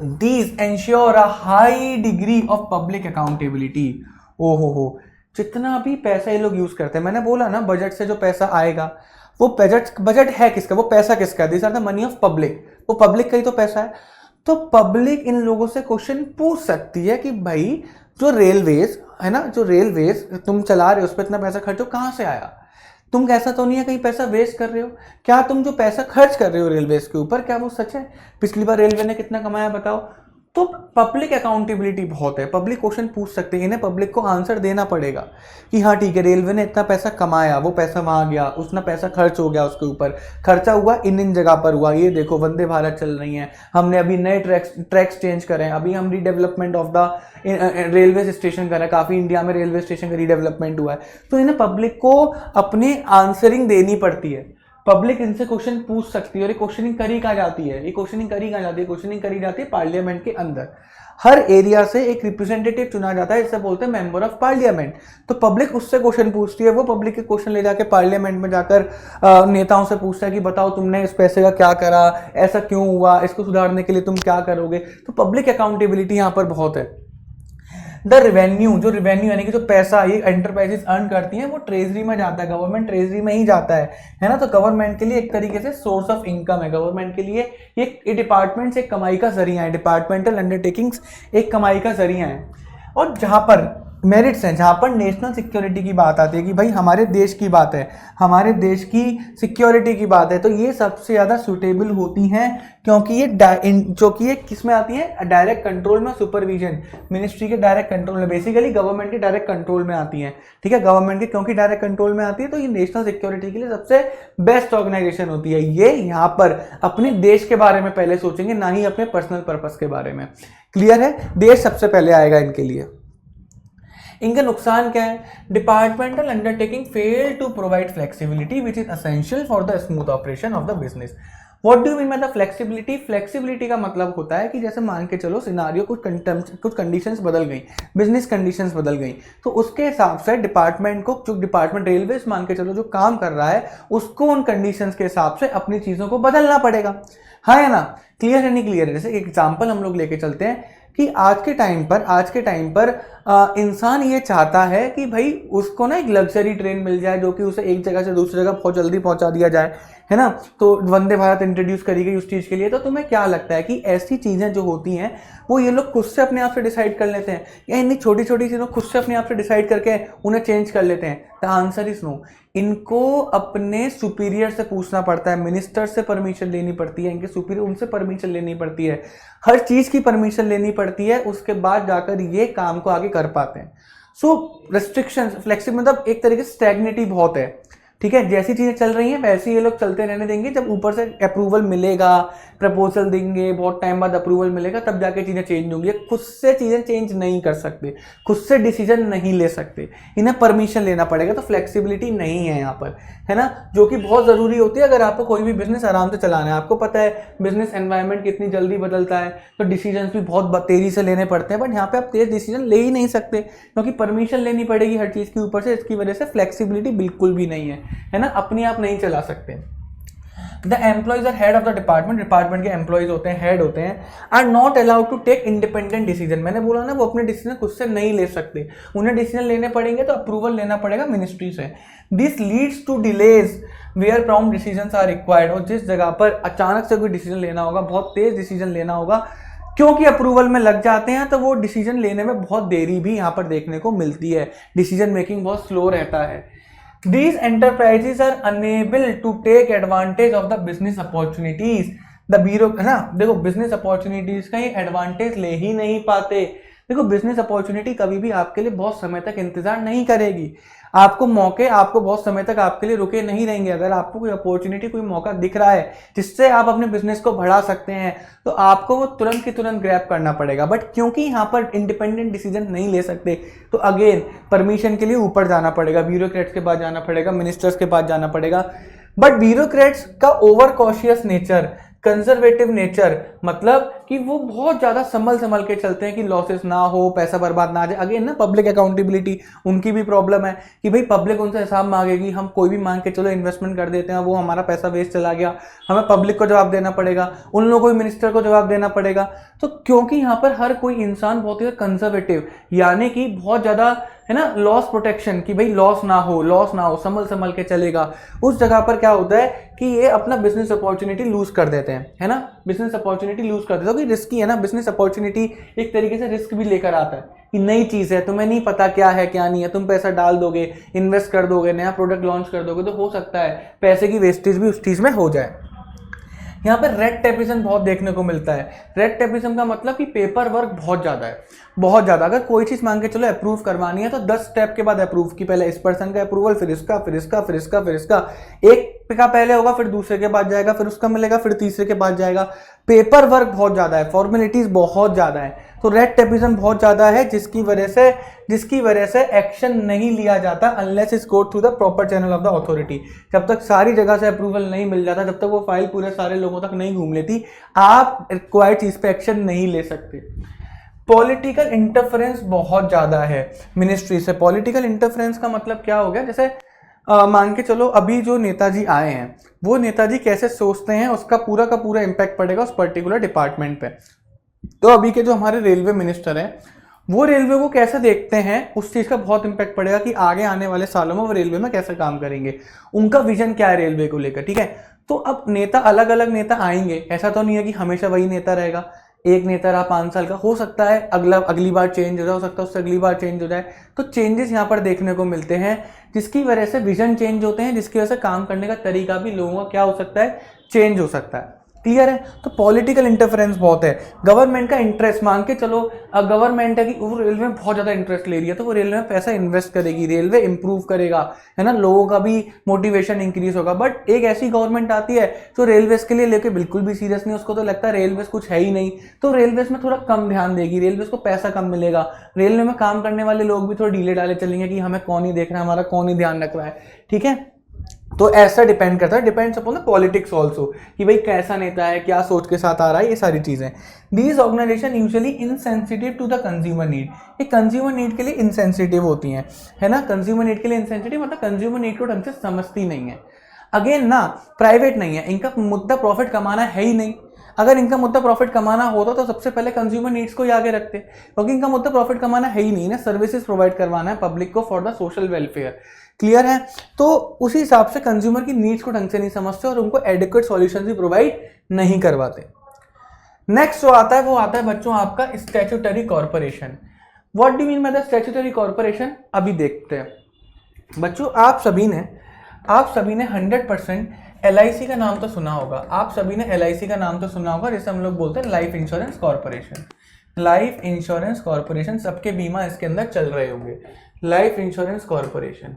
These ensure a high degree of public accountability. ओ हो, जितना भी पैसा ये लोग यूज करते हैं, मैंने बोला ना बजट से जो पैसा आएगा वो बजट है किसका, वो पैसा किसका? This are the money of public, वो पब्लिक का ही तो पैसा है। तो पब्लिक इन लोगों से क्वेश्चन पूछ सकती है कि भाई जो रेलवेज है ना, जो रेलवेज तुम चला रहे हो उस पर इतना पैसा खर्च हो, कहाँ से आया? तुम ऐसा तो नहीं है कहीं पैसा वेस्ट कर रहे हो? क्या तुम जो पैसा खर्च कर रहे हो रेलवेज के ऊपर, क्या वो सच है? पिछली बार रेलवे ने कितना कमाया बताओ? तो पब्लिक अकाउंटेबिलिटी बहुत है, पब्लिक क्वेश्चन पूछ सकते हैं, इन्हें पब्लिक को आंसर देना पड़ेगा कि हाँ ठीक है, रेलवे ने इतना पैसा कमाया, वो पैसा वहाँ गया, उतना पैसा खर्च हो गया, उसके ऊपर खर्चा हुआ इन जगह पर हुआ, ये देखो वंदे भारत चल रही हैं, हमने अभी नए ट्रैक्स चेंज करे हैं, अभी हम redevelopment of the railway station कर रहे हैं, काफ़ी इंडिया में रेलवे स्टेशन का रीडेवलपमेंट हुआ है। तो इन्हें पब्लिक को अपनी आंसरिंग देनी पड़ती है, पब्लिक इनसे क्वेश्चन पूछ सकती है। और ये क्वेश्चनिंग करी कहाँ जाती है, ये क्वेश्चनिंग करी कहाँ जाती है? क्वेश्चनिंग करी जाती है पार्लियामेंट के अंदर। हर एरिया से एक रिप्रेजेंटेटिव चुना जाता है, जिसे बोलते हैं मेंबर ऑफ पार्लियामेंट। तो पब्लिक उससे क्वेश्चन पूछती है, वो पब्लिक के क्वेश्चन ले जाके पार्लियामेंट में जाकर नेताओं से पूछता है कि बताओ तुमने इस पैसे का क्या करा, ऐसा क्यों हुआ, इसको सुधारने के लिए तुम क्या करोगे। तो पब्लिक अकाउंटेबिलिटी यहाँ पर बहुत है। द रेवेन्यू, जो रेवेन्यू यानी कि जो पैसा ये एंटरप्राइजेस अर्न करती हैं वो ट्रेजरी में जाता है, गवर्नमेंट ट्रेजरी में ही जाता है ना। तो गवर्नमेंट के लिए एक तरीके से सोर्स ऑफ इनकम है, गवर्नमेंट के लिए ये डिपार्टमेंट्स एक कमाई का जरिया है, डिपार्टमेंटल अंडरटेकिंग्स एक कमाई का जरिया है। और जहाँ पर मेरिट्स हैं, जहाँ पर नेशनल सिक्योरिटी की बात आती है कि भाई हमारे देश की बात है, हमारे देश की सिक्योरिटी की बात है, तो ये सबसे ज़्यादा सूटेबल होती हैं, क्योंकि ये जो कि ये किस में आती है, डायरेक्ट कंट्रोल में, सुपरविजन मिनिस्ट्री के डायरेक्ट कंट्रोल में, बेसिकली गवर्नमेंट के डायरेक्ट कंट्रोल में आती हैं, ठीक है। गवर्नमेंट के क्योंकि डायरेक्ट कंट्रोल में आती है तो ये नेशनल सिक्योरिटी के लिए सबसे बेस्ट ऑर्गेनाइजेशन होती है। ये यहाँ पर अपने देश के बारे में पहले सोचेंगे, ना ही अपने पर्सनल पर्पस के बारे में। क्लियर है? देश सबसे पहले आएगा इनके लिए। इनका नुकसान क्या है? Departmental undertaking fail to provide flexibility which is essential for the smooth operation of the business. What do you mean by the flexibility? Flexibility का मतलब होता है कि जैसे मान के चलो सिनारियो कुछ कंडीशंस बदल गई, बिजनेस कंडीशंस बदल गई, तो उसके हिसाब से डिपार्टमेंट को, जो डिपार्टमेंट रेलवेज मान के चलो जो काम कर रहा है, उसको उन कंडीशंस के हिसाब से अपनी चीज़ों को बदलना पड़ेगा। हाँ है ना? क्लियर है नहीं क्लियर है? जैसे एग्जाम्पल हम लोग लेके चलते हैं कि आज के टाइम पर इंसान ये चाहता है कि भाई उसको ना एक लग्जरी ट्रेन मिल जाए जो कि उसे एक जगह से दूसरी जगह बहुत जल्दी पहुंचा दिया जाए, है ना? तो वंदे भारत इंट्रोड्यूस करी गई उस चीज़ के लिए। तो तुम्हें क्या लगता है कि ऐसी चीज़ें जो होती हैं वो ये लोग खुद से अपने आप से डिसाइड कर लेते हैं, या इतनी छोटी छोटी चीज़ों खुद से अपने आप से डिसाइड करके उन्हें चेंज कर लेते हैं? The answer is no. इनको अपने सुपीरियर से पूछना पड़ता है, मिनिस्टर से परमिशन लेनी पड़ती है, इनके सुपीरियर उनसे परमिशन लेनी पड़ती है, हर चीज़ की परमिशन लेनी पड़ती है, उसके बाद जाकर ये काम को आगे कर पाते हैं। सो रेस्ट्रिक्शंस, फ्लेक्सिबल मतलब एक तरीके से स्टैग्नेटिव बहुत है, ठीक है? जैसी चीज़ें चल रही हैं वैसे ये लोग चलते रहने देंगे। जब ऊपर से अप्रूवल मिलेगा, प्रपोजल देंगे, बहुत टाइम बाद अप्रूवल मिलेगा, तब जाके चीज़ें चेंज होंगी। खुद से चीज़ें चेंज नहीं कर सकते, खुद से डिसीजन नहीं ले सकते, इन्हें परमिशन लेना पड़ेगा। तो फ्लेक्सिबिलिटी नहीं है यहाँ पर, है ना? जो कि बहुत ज़रूरी होती है अगर आपको कोई भी बिजनेस आराम से चलाना है। आपको पता है बिजनेस एनवायरनमेंट कितनी जल्दी बदलता है, तो डिसीजन भी बहुत तेज़ी से लेने पड़ते हैं। बट यहाँ पे आप तेज़ डिसीजन ले ही नहीं सकते क्योंकि परमिशन लेनी पड़ेगी हर चीज़ के ऊपर से। इसकी वजह से फ्लेक्सिबिलिटी बिल्कुल भी नहीं है ना? अपनी आप नहीं चला सकते। The employees are head of the department, department के एम्प्लॉइज होते हैं, हेड होते हैं, are not allowed to take independent decision. मैंने बोला ना वो अपने डिसीजन खुद से नहीं ले सकते, उन्हें डिसीजन लेने पड़ेंगे तो अप्रूवल लेना पड़ेगा मिनिस्ट्री से। This leads to delays where prompt decisions are required. और जिस जगह पर अचानक से कोई डिसीजन लेना होगा, बहुत तेज डिसीजन लेना होगा, क्योंकि अप्रूवल में लग जाते हैं, तो वो डिसीजन लेने में बहुत देरी भी यहाँ पर देखने को मिलती है, डिसीजन मेकिंग बहुत स्लो रहता है। These enterprises are unable to take advantage of the business opportunities. The bureau, है ना? देखो बिजनेस अपॉर्चुनिटीज का ये एडवांटेज ले ही नहीं पाते। देखो बिजनेस अपॉर्चुनिटी कभी भी आपके लिए बहुत समय तक इंतजार नहीं करेगी। आपको बहुत समय तक आपके लिए रुके नहीं रहेंगे। अगर आपको कोई अपॉर्चुनिटी, कोई मौका दिख रहा है जिससे आप अपने बिजनेस को बढ़ा सकते हैं, तो आपको वो तुरंत की तुरंत ग्रैब करना पड़ेगा। बट क्योंकि यहाँ पर इंडिपेंडेंट डिसीजन नहीं ले सकते, तो अगेन परमिशन के लिए ऊपर जाना पड़ेगा, ब्यूरोक्रेट्स के पास जाना पड़ेगा, मिनिस्टर्स के पास जाना पड़ेगा। बट ब्यूरोक्रेट्स का over cautious nature, conservative nature, मतलब कि वो बहुत ज़्यादा संभल के चलते हैं कि लॉसेस ना हो, पैसा बर्बाद ना आ जाए। अगेन ना पब्लिक अकाउंटेबिलिटी उनकी भी प्रॉब्लम है कि भाई पब्लिक उनसे हिसाब मांगेगी। हम कोई भी मांग के चलो इन्वेस्टमेंट कर देते हैं, वो हमारा पैसा वेस्ट चला गया, हमें पब्लिक को जवाब देना पड़ेगा, उन लोगों को मिनिस्टर को जवाब देना पड़ेगा। तो क्योंकि यहाँ पर हर कोई इंसान बहुत ही कंजर्वेटिव, यानी कि बहुत ज़्यादा, है ना, लॉस प्रोटेक्शन, कि भाई लॉस ना हो, संभल के चलेगा। उस जगह पर क्या होता है कि ये अपना बिजनेस अपॉर्चुनिटी लूज कर देते हैं, है ना? बिजनेस अपॉर्चुनिटी लूज कर देते हैं, क्योंकि रिस्की है ना। बिजनेस अपॉर्चुनिटी एक तरीके से रिस्क भी लेकर आता है कि नई चीज़ है, तुम्हें नहीं पता क्या है क्या नहीं है, तुम पैसा डाल दोगे, इन्वेस्ट कर दोगे, नया प्रोडक्ट लॉन्च कर दोगे, तो हो सकता है पैसे की वेस्टेज भी उस चीज़ में हो जाए। यहाँ पर रेड टेपिज्म बहुत देखने को मिलता है। रेड टेपिज्म का मतलब कि पेपर वर्क बहुत ज़्यादा है, बहुत ज़्यादा। अगर कोई चीज़ मांग के चलो अप्रूव करवानी है तो 10 स्टेप के बाद अप्रूव की, पहले इस पर्सन का अप्रूवल, फिर इसका, एक का पहले होगा, फिर दूसरे के बाद जाएगा, फिर उसका मिलेगा, फिर तीसरे के बाद जाएगा। पेपर वर्क बहुत ज़्यादा है, फॉर्मेलिटीज़ बहुत ज़्यादा है, तो रेड टेपिज्म बहुत ज़्यादा है, जिसकी वजह से एक्शन नहीं लिया जाता unless is go through the proper channel of the authority. जब तक सारी जगह से अप्रूवल नहीं मिल जाता, जब तक वो फाइल पूरे सारे लोगों तक नहीं घूम लेती, आप रिक्वायर्ड चीज़ पे एक्शन नहीं ले सकते। पॉलिटिकल इंटरफेरेंस बहुत ज़्यादा है मिनिस्ट्री से। पॉलिटिकल इंटरफेरेंस का मतलब क्या हो गया? जैसे मान के चलो अभी जो नेताजी आए हैं, वो नेताजी कैसे सोचते हैं, उसका पूरा का पूरा इम्पैक्ट पड़ेगा उस पर्टिकुलर डिपार्टमेंट पे। तो अभी के जो हमारे रेलवे मिनिस्टर हैं, वो रेलवे को कैसे देखते हैं, उस चीज़ का बहुत इम्पैक्ट पड़ेगा कि आगे आने वाले सालों में वो रेलवे में कैसे काम करेंगे, उनका विजन क्या है रेलवे को लेकर, ठीक है? तो अब नेता, अलग अलग नेता आएंगे, ऐसा तो नहीं है कि हमेशा वही नेता रहेगा। एक नेता रहा 5 साल का, हो सकता है अगली बार चेंज हो जाए, हो सकता है उससे अगली बार चेंज हो जाए। तो चेंजेस यहाँ पर देखने को मिलते हैं, जिसकी वजह से विजन चेंज होते हैं, जिसकी वजह से काम करने का तरीका भी लोगों का क्या हो सकता है, चेंज हो सकता है। क्लियर है? तो पॉलिटिकल इंटरफेरेंस बहुत है। गवर्नमेंट का इंटरेस्ट, मान के चलो गवर्नमेंट है कि वो रेलवे में बहुत ज़्यादा इंटरेस्ट ले रही है, तो वो रेलवे में पैसा इन्वेस्ट करेगी, रेलवे इंप्रूव करेगा, है ना, लोगों का भी मोटिवेशन इंक्रीज होगा। बट एक ऐसी गवर्नमेंट आती है तो रेलवेज के लिए लेके बिल्कुल भी सीरियस नहीं, उसको तो लगता है रेलवेज कुछ है ही नहीं, तो रेलवेज में थोड़ा कम ध्यान देगी, रेलवेज को पैसा कम मिलेगा, रेलवे में काम करने वाले लोग भी थोड़ा ढीले डाले चलेंगे कि हमें कौन ही देख रहा है, हमारा कौन ही ध्यान रख रहा है, ठीक है? तो ऐसा डिपेंड करता है, depends upon the politics also, कि भाई कैसा नेता है, क्या सोच के साथ आ रहा है, ये सारी चीज़ें। These organization usually insensitive to the consumer need, ये कंज्यूमर नीड के लिए इनसेंसिटिव होती हैं, है ना। कंज्यूमर नीड के लिए इनसेंसिटिव मतलब कंज्यूमर नीड को ढंग से समझती नहीं है। अगेन ना, प्राइवेट नहीं है, इनका मुद्दा प्रॉफिट कमाना है ही नहीं। अगर इनका मुद्दा प्रॉफिट कमाना होता तो सबसे पहले कंज्यूमर नीड्स को ही आगे रखते, क्योंकि इनका मुद्दा प्रॉफिट कमाना है ही नहीं ना, सर्विसेज प्रोवाइड करवाना है पब्लिक को for the social welfare. Clear है। तो उसी हिसाब से कंज्यूमर की नीड्स को ढंग से नहीं समझते और उनको एडिक्वेट सॉल्यूशंस भी प्रोवाइड नहीं करवाते। नेक्स्ट जो आता है वो आता है बच्चों आपका statutory corporation. What do mean by the statutory corporation, अभी देखते हैं बच्चों। आप सभी ने 100% LIC का नाम तो सुना होगा, आप सभी ने LIC का नाम तो सुना होगा, जिसे हम लोग बोलते हैं life insurance corporation. Life insurance corporation, सबके बीमा इसके अंदर चल रहे होंगे। लाइफ इंश्योरेंस कॉर्पोरेशन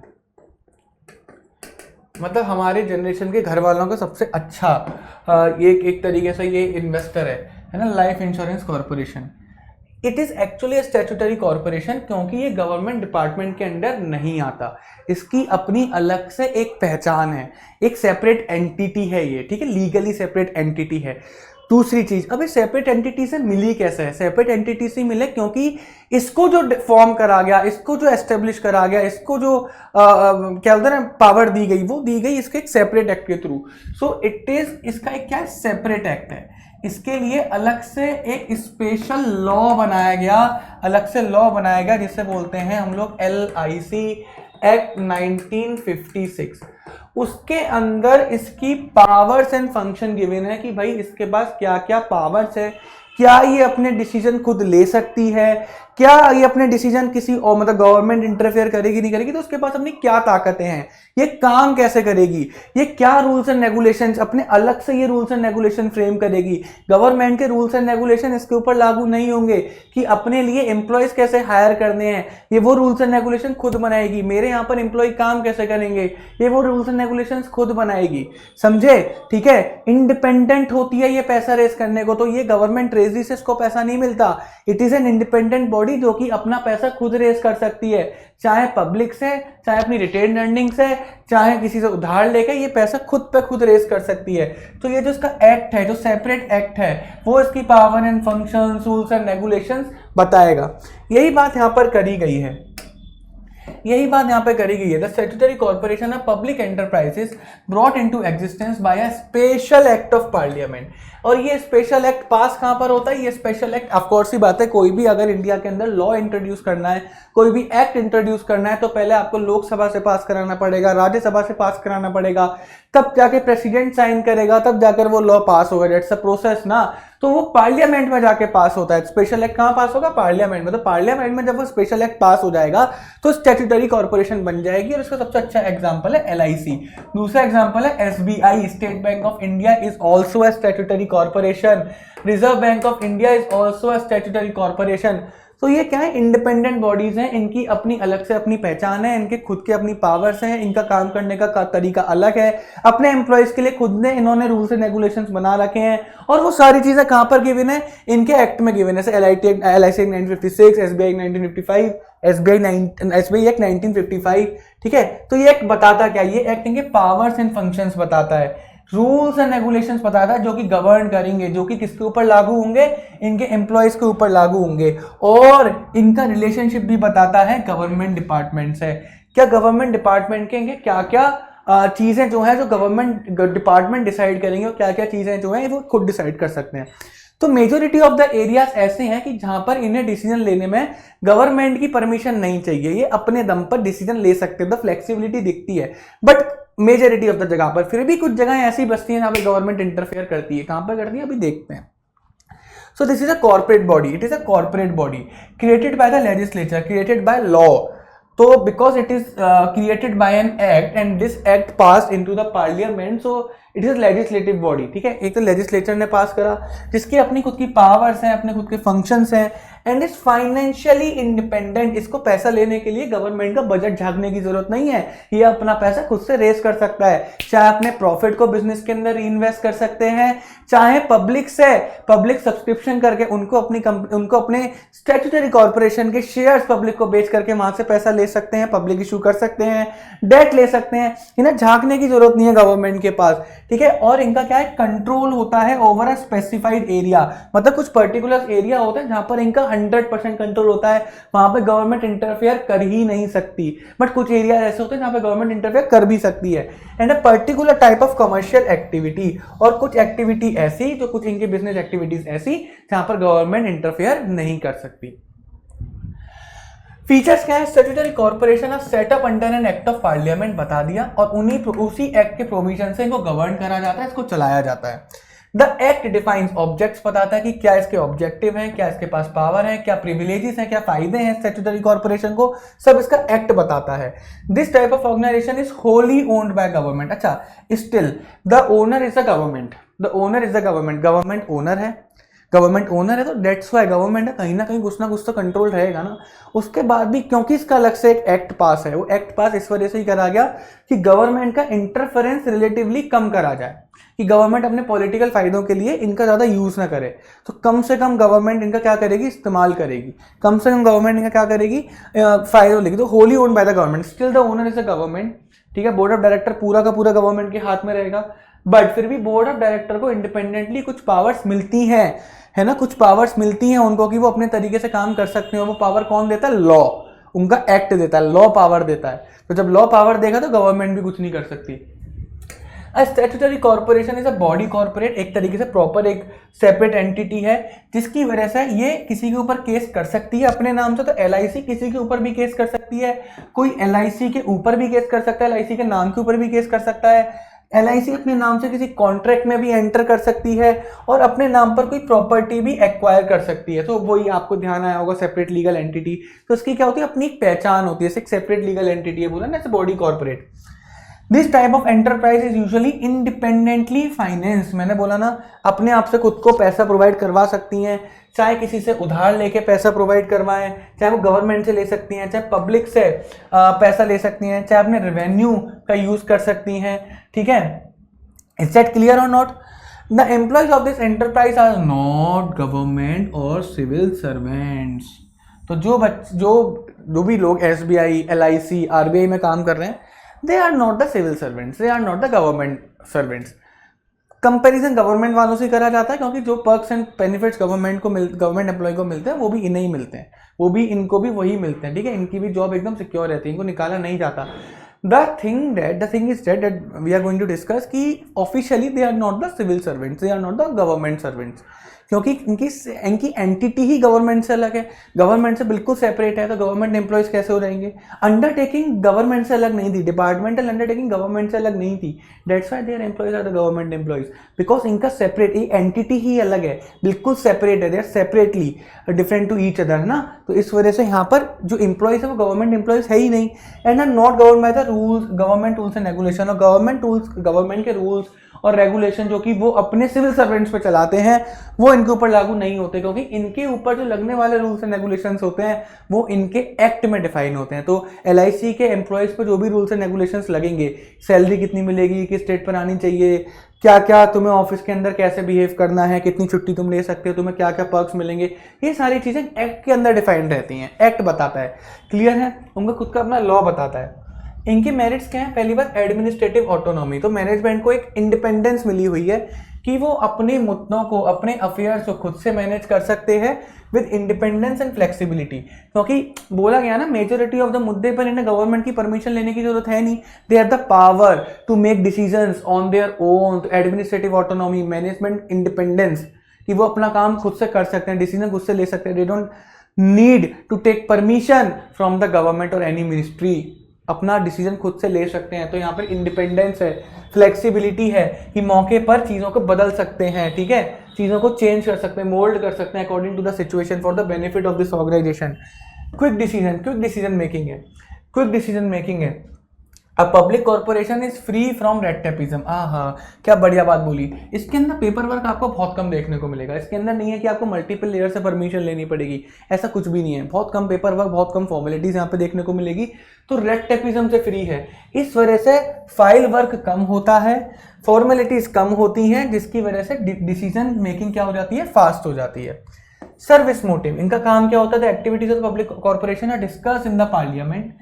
मतलब हमारे जनरेशन के घर वालों का सबसे अच्छा एक तरीके से ये इन्वेस्टर है ना, life insurance corporation. It is actually statutory corporation, क्योंकि ये गवर्नमेंट डिपार्टमेंट के अंडर नहीं आता, इसकी अपनी अलग से एक पहचान है, एक सेपरेट एंटिटी है ये, ठीक है, लीगली सेपरेट एंटिटी है। दूसरी चीज, अब इस सेपरेट एंटिटी से मिली कैसे है? सेपरेट एंटिटी से मिले क्योंकि इसको जो फॉर्म करा गया, इसको जो एस्टेब्लिश करा गया, इसको जो क्या बोलते हैं पावर दी गई, वो दी गई इसके एक सेपरेट एक्ट के थ्रू। सो इट इज, इसका एक क्या सेपरेट एक्ट है, इसके लिए अलग से एक स्पेशल लॉ बनाया गया, अलग से लॉ बनाया गया जिसे बोलते हैं हम लोग LIC एक्ट 1956। उसके अंदर इसकी पावर्स एंड फंक्शन गिवन है कि भाई इसके पास क्या क्या पावर्स है, क्या ये अपने डिसीजन खुद ले सकती है, क्या ये अपने डिसीजन किसी और मतलब गवर्नमेंट इंटरफेयर करेगी नहीं करेगी, तो उसके पास अपनी क्या ताकतें हैं, ये काम कैसे करेगी, ये क्या रूल्स एंड रेगुलेशंस, अपने अलग से ये रूल्स एंड रेगुलेशन फ्रेम करेगी। गवर्नमेंट के रूल्स एंड रेगुलेशन इसके ऊपर लागू नहीं होंगे कि अपने लिए एम्प्लॉयज कैसे हायर करने हैं, ये वो रूल्स एंड रेगुलेशन खुद बनाएगी। मेरे यहाँ पर एम्प्लॉय काम कैसे करेंगे, ये वो रूल्स एंड रेगुलेशन खुद बनाएगी, समझे, ठीक है। इंडिपेंडेंट होती है ये पैसा रेस करने को, तो ये गवर्नमेंट ट्रेजरी से इसको पैसा नहीं मिलता। It is an independent body जो कि अपना पैसा खुद रेस कर सकती है, चाहे पब्लिक से, चाहे अपनी रिटेन अर्निंग से, चाहे किसी से उधार लेकर, ये पैसा खुद पे खुद रेस कर सकती है। तो ये जो इसका एक्ट है, जो सेपरेट एक्ट है, वो इसकी power and functions, rules and regulations बताएगा। यही बात यहाँ पर करी गई है, यही बात यहाँ पे करी गई है। The statutory corporation of public enterprises brought into existence by a special act of parliament. और ये स्पेशल एक्ट पास कहाँ पर होता है? ये स्पेशल एक्ट, ऑफ कोर्स ही बात है, कोई भी अगर इंडिया के अंदर लॉ इंट्रोड्यूस करना है, कोई भी एक्ट इंट्रोड्यूस करना है, तो पहले आपको लोकसभा से पास कराना पड़ेगा, राज्यसभा से पास कराना पड़ेगा, तब जाके प्रेसिडेंट साइन करेगा, तब जाकर वो लॉ पास होगा। दैट्स अ प्रोसेस ना, तो वो पार्लियामेंट में जाके पास होता है। स्पेशल एक्ट कहाँ पास होगा? पार्लियामेंट में। तो पार्लियामेंट में जब वो स्पेशल एक्ट पास हो जाएगा तो स्टैट्यूटरी कॉर्पोरेशन बन जाएगी। और इसका सबसे अच्छा एग्जांपल है LIC। दूसरा एग्जांपल है SBI, state bank of India is also a statutory corporation. Reserve bank of India is also a statutory corporation. तो ये क्या है? इंडिपेंडेंट बॉडीज हैं, इनकी अपनी अलग से अपनी पहचान है, इनके खुद के अपनी पावर्स हैं, इनका काम करने का तरीका अलग है, अपने एम्प्लॉयज के लिए खुद ने इन्होंने रूल्स एंड रेगुलेशंस बना रखे हैं। और वो सारी चीजें कहां पर गिवन है? इनके एक्ट में गिवन है, जैसे LIC act 1956, SBI act 1955, SBI act 1955, ठीक है। तो ये एक्ट बताता क्या? ये एक्ट इनके पावर्स एंड फंक्शंस बताता है, रूल्स एंड रेगुलेशंस बताता है जो कि गवर्न करेंगे, जो कि किसके ऊपर लागू होंगे? इनके एम्प्लॉयज के ऊपर लागू होंगे। और इनका रिलेशनशिप भी बताता है गवर्नमेंट डिपार्टमेंट से। क्या गवर्नमेंट डिपार्टमेंट के क्या क्या चीजें जो है, जो गवर्नमेंट डिपार्टमेंट डिसाइड करेंगे, और क्या क्या चीजें जो है वो खुद डिसाइड कर सकते हैं। तो मेजोरिटी ऑफ द एरियाज ऐसे हैं कि जहां पर इन्हें डिसीजन लेने में गवर्नमेंट की परमिशन नहीं चाहिए, ये अपने दम पर डिसीजन ले सकते हैं, द फ्लेक्सिबिलिटी दिखती है। बट मेजोरिटी ऑफ द जगह पर, फिर भी कुछ जगह ऐसी बसती हैं जहां पे गवर्नमेंट इंटरफेयर करती है। कहां पर करती है अभी देखते हैं। So this is a corporate body, it is a corporate body created by the legislature, created by law. तो because it is created by an act and this act pass into the parliament, so it is legislative body, ठीक है। एक तो legislature ने पास करा, जिसकी अपनी खुद की पावर्स हैं, अपने खुद के फंक्शंस हैं, एंड इज फाइनेंशियली इंडिपेंडेंट। इसको पैसा लेने के लिए गवर्नमेंट का बजट झांकने की जरूरत नहीं है, ये अपना पैसा खुद से रेस कर सकता है। चाहे अपने प्रॉफिट को बिजनेस के अंदर इन्वेस्ट कर सकते हैं, चाहे पब्लिक से पब्लिक सब्सक्रिप्शन करके उनको अपने स्टैट्यूटरी कॉर्पोरेशन के शेयर्स पब्लिक को बेच करके वहां से पैसा ले सकते हैं, पब्लिक इशू कर सकते हैं, डेट ले सकते हैं। इन्हें झांकने की जरूरत नहीं है गवर्नमेंट के पास, ठीक है। और इनका क्या है, कंट्रोल होता है ओवर अ स्पेसिफाइड एरिया, मतलब कुछ पर्टिकुलर एरिया होता है जहां पर इनका 100% कंट्रोल होता है, वहां पे गवर्नमेंट इंटरफेयर कर ही नहीं सकती। बट कुछ एरिया ऐसे होते हैं जहां पे गवर्नमेंट इंटरफेयर कर भी सकती है। And a particular type of commercial activity, और कुछ एक्टिविटी ऐसी जो कुछ इनकी बिजनेस एक्टिविटीज ऐसी जहां पर गवर्नमेंट इंटरफेयर नहीं कर सकती। फीचर्स क्या है, statutory corporation setup under an act of parliament बता दिया, और उसी एक्ट के प्रोविजन से इनको गवर्न करा जाता है, इसको चलाया जाता है। द एक्ट डिफाइंस ऑब्जेक्ट्स, बताता है कि क्या इसके ऑब्जेक्टिव हैं, क्या इसके पास पावर है, क्या प्रिविलेजेस हैं, क्या फायदे हैं स्टैट्यूटरी कॉर्पोरेशन को, सब इसका एक्ट बताता है। This type of organisation is wholly owned by government. अच्छा, still the owner is the government, the owner is the government, government owner है, गवर्नमेंट ओनर है तो डेट्स वाई गवर्नमेंट है, कहीं ना कहीं कुछ ना कुछ तो कंट्रोल रहेगा ना। उसके बाद भी क्योंकि इसका अलग से एक एक्ट पास है, वो एक्ट पास इस वजह से ही करा गया कि गवर्नमेंट का इंटरफेरेंस रिलेटिवली कम करा जाए, कि गवर्नमेंट अपने पॉलिटिकल फायदों के लिए इनका ज़्यादा यूज़ ना करे। तो कम से कम गवर्नमेंट इनका क्या करेगी, इस्तेमाल करेगी, कम से कम गवर्नमेंट इनका क्या करेगी, फायदा लेगी। तो wholly owned by the government, still the owner is the government, ठीक है। बोर्ड ऑफ डायरेक्टर पूरा का पूरा गवर्नमेंट के हाथ में रहेगा, बट फिर भी बोर्ड ऑफ डायरेक्टर को इंडिपेंडेंटली कुछ पावर्स मिलती हैं, है ना, कुछ पावर्स मिलती हैं उनको कि वो अपने तरीके से काम कर सकते हैं। वो पावर कौन देता है, लॉ, उनका एक्ट देता है, लॉ पावर देता है। तो जब लॉ पावर देगा तो गवर्नमेंट भी कुछ नहीं कर सकती। Statutory corporation is a body corporate, एक तरीके से प्रॉपर एक सेपरेट एंटिटी है, जिसकी वजह से ये किसी के ऊपर केस कर सकती है अपने नाम से। तो एलआईसी किसी के ऊपर भी केस कर सकती है, कोई एलआईसी के ऊपर भी केस कर सकता है, एलआईसी के नाम के ऊपर भी केस कर सकता है, एलआईसी अपने नाम से किसी कॉन्ट्रैक्ट में भी एंटर कर सकती है, और अपने नाम पर कोई प्रॉपर्टी भी एक्वायर कर सकती है। तो वही आपको ध्यान आया होगा, सेपरेट लीगल एंटिटी, तो उसकी क्या होती है, अपनी एक पहचान होती है, एक सेपरेट लीगल एंटिटी है, बोला ना, जैसे body corporate. This type of enterprise is usually independently finance, मैंने बोला ना, अपने आप से खुद को पैसा प्रोवाइड करवा सकती हैं, चाहे किसी से उधार लेके पैसा प्रोवाइड करवाएं, चाहे वो गवर्नमेंट से ले सकती हैं, चाहे पब्लिक से पैसा ले सकती हैं, चाहे अपने रेवेन्यू का यूज कर सकती हैं, ठीक है। इज दैट क्लियर और not? The employees of this enterprise are not government और सिविल सर्वेंट्स। तो जो भी लोग एसबीआई, एलआईसी, आरबीआई में काम कर रहे हैं, they are not the civil servants, they are not the government servants। Comparison government वालों से करा जाता है, क्योंकि जो perks and benefits government employ को मिलते हैं वो भी इन्हें ही मिलते हैं, वो भी इनको भी वही मिलते हैं, ठीक है। इनकी भी जॉब एकदम सिक्योर रहती है, इनको निकाला नहीं जाता। The thing is that we are going to discuss कि officially they are not the civil servants, they are not the government servants, क्योंकि इनकी एंटिटी ही गवर्नमेंट से अलग है, गवर्नमेंट से बिल्कुल सेपरेट है। तो गवर्नमेंट एम्प्लॉयज कैसे हो जाएंगे? अंडरटेकिंग गवर्नमेंट से अलग नहीं थी, डिपार्टमेंटल अंडरटेकिंग गवर्नमेंट से अलग नहीं थी, that's why their employees are the government employees, because इनका सेपरेट, ये एंटिटी ही अलग है, बिल्कुल सेपरेट है, they are separately different to each other ना। तो इस वजह से यहाँ पर जो एम्प्लॉयज है वो गवर्नमेंट एम्प्लॉयज है ही नहीं, and are not govern by the rules, government rules and regulation. और गवर्नमेंट के रूल्स और रेगुलेशन जो कि वो अपने सिविल सर्वेंट्स पे चलाते हैं, वो इनके ऊपर लागू नहीं होते, क्योंकि इनके ऊपर जो लगने वाले रूल्स एंड रेगुलेशंस होते हैं वो इनके एक्ट में डिफाइन होते हैं। तो एलआईसी के एम्प्लॉयज पे जो भी रूल्स एंड रेगुलेशंस लगेंगे, सैलरी कितनी मिलेगी, किस डेट पर आनी चाहिए, क्या क्या तुम्हें ऑफिस के अंदर कैसे बिहेव करना है, कितनी छुट्टी तुम ले सकते हो, तुम्हें क्या क्या पर्क्स मिलेंगे, ये सारी चीजें एक्ट के अंदर डिफाइंड रहती हैं, एक्ट बताता है, क्लियर है। उनका खुद का अपना लॉ बताता है। इनके मेरिट्स क्या है? पहली बात एडमिनिस्ट्रेटिव ऑटोनॉमी, तो मैनेजमेंट को एक इंडिपेंडेंस मिली हुई है कि वो अपने मुद्दों को, अपने अफेयर्स को खुद से मैनेज कर सकते हैं विद इंडिपेंडेंस एंड फ्लेक्सिबिलिटी। क्योंकि बोला गया ना, मेजोरिटी ऑफ द मुद्दे पर इन्हें गवर्नमेंट की परमिशन लेने की जरूरत है नहीं, they have the power to make decisions on their own. Administrative autonomy, management independence, कि वो अपना काम खुद से कर सकते हैं, डिसीजन खुद से ले सकते हैं, they don't need to take permission from the government और एनी मिनिस्ट्री, अपना डिसीजन खुद से ले सकते हैं। तो यहाँ पर इंडिपेंडेंस है, फ्लेक्सिबिलिटी है कि मौके पर चीज़ों को बदल सकते हैं, ठीक है, चीज़ों को चेंज कर सकते हैं, मोल्ड कर सकते हैं according to the situation for the benefit of this organisation. Quick decision making है, a public corporation is free from red tapism. हाँ, क्या बढ़िया बात बोली। इसके अंदर पेपर वर्क आपको बहुत कम देखने को मिलेगा। इसके अंदर नहीं है कि आपको मल्टीपल लेयर से परमिशन लेनी पड़ेगी, ऐसा कुछ भी नहीं है। बहुत कम पेपर वर्क, बहुत कम फॉर्मेलिटीज यहाँ पे देखने को मिलेगी। तो रेड टेपिज्म से फ्री है, इस वजह से फाइल वर्क कम होता है, फॉर्मेलिटीज कम होती हैं, जिसकी वजह से डिसीजन मेकिंग क्या हो जाती है, फास्ट हो जाती है। सर्विस मोटिव, इनका काम क्या होता है? The activities of public corporation are discuss in the parliament,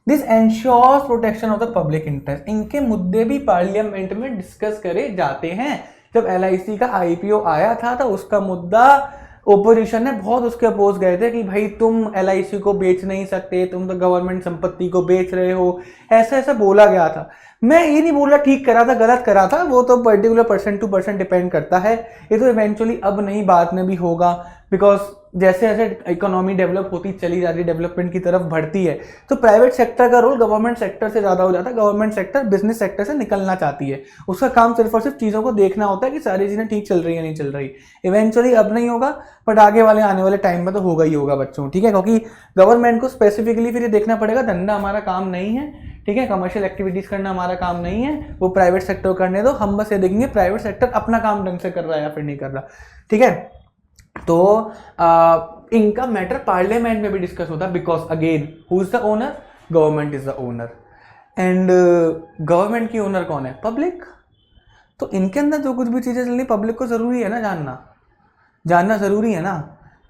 this ensures protection of the public interest. इनके मुद्दे भी पार्लियामेंट में डिस्कस करे जाते हैं। जब एलआईसी का आईपीओ आया था तो उसका मुद्दा ओपोजिशन ने बहुत उसके अपोज गए थे कि भाई तुम एलआईसी को बेच नहीं सकते, तुम तो गवर्नमेंट संपत्ति को बेच रहे हो, ऐसा ऐसा बोला गया था। मैं ये नहीं बोल रहा ठीक करा था गलत करा था, वो तो particular percent two percent depend करता है। ये तो इवेंचुअली अब नहीं बाद में भी होगा, बिकॉज जैसे जैसे इकोनॉमी डेवलप होती चली जा रही है, डेवलपमेंट की तरफ बढ़ती है, तो प्राइवेट सेक्टर का रोल गवर्नमेंट सेक्टर से ज़्यादा हो जाता है। गवर्नमेंट सेक्टर बिजनेस सेक्टर से निकलना चाहती है, उसका काम सिर्फ और सिर्फ चीज़ों को देखना होता है कि सारी चीज़ें ठीक चल रही है नहीं चल रही। इवेंचुअली अब नहीं होगा, बट आगे वाले आने वाले टाइम में तो होगा ही होगा बच्चों, ठीक है। क्योंकि गवर्नमेंट को स्पेसिफिकली फिर ये देखना पड़ेगा, धंधा हमारा काम नहीं है, ठीक है, कमर्शियल एक्टिविटीज करना हमारा काम नहीं है, वो प्राइवेट सेक्टर करने दो। हम बस ये देखेंगे प्राइवेट सेक्टर अपना काम ढंग से कर रहा है या फिर नहीं कर रहा, ठीक है। तो इनका मैटर पार्लियामेंट में भी डिस्कस होता है, because again who is the owner? Government is the owner. And government की ओनर कौन है? पब्लिक। तो इनके अंदर जो कुछ भी चीज़ें चल रही, पब्लिक को ज़रूरी है ना जानना ज़रूरी है ना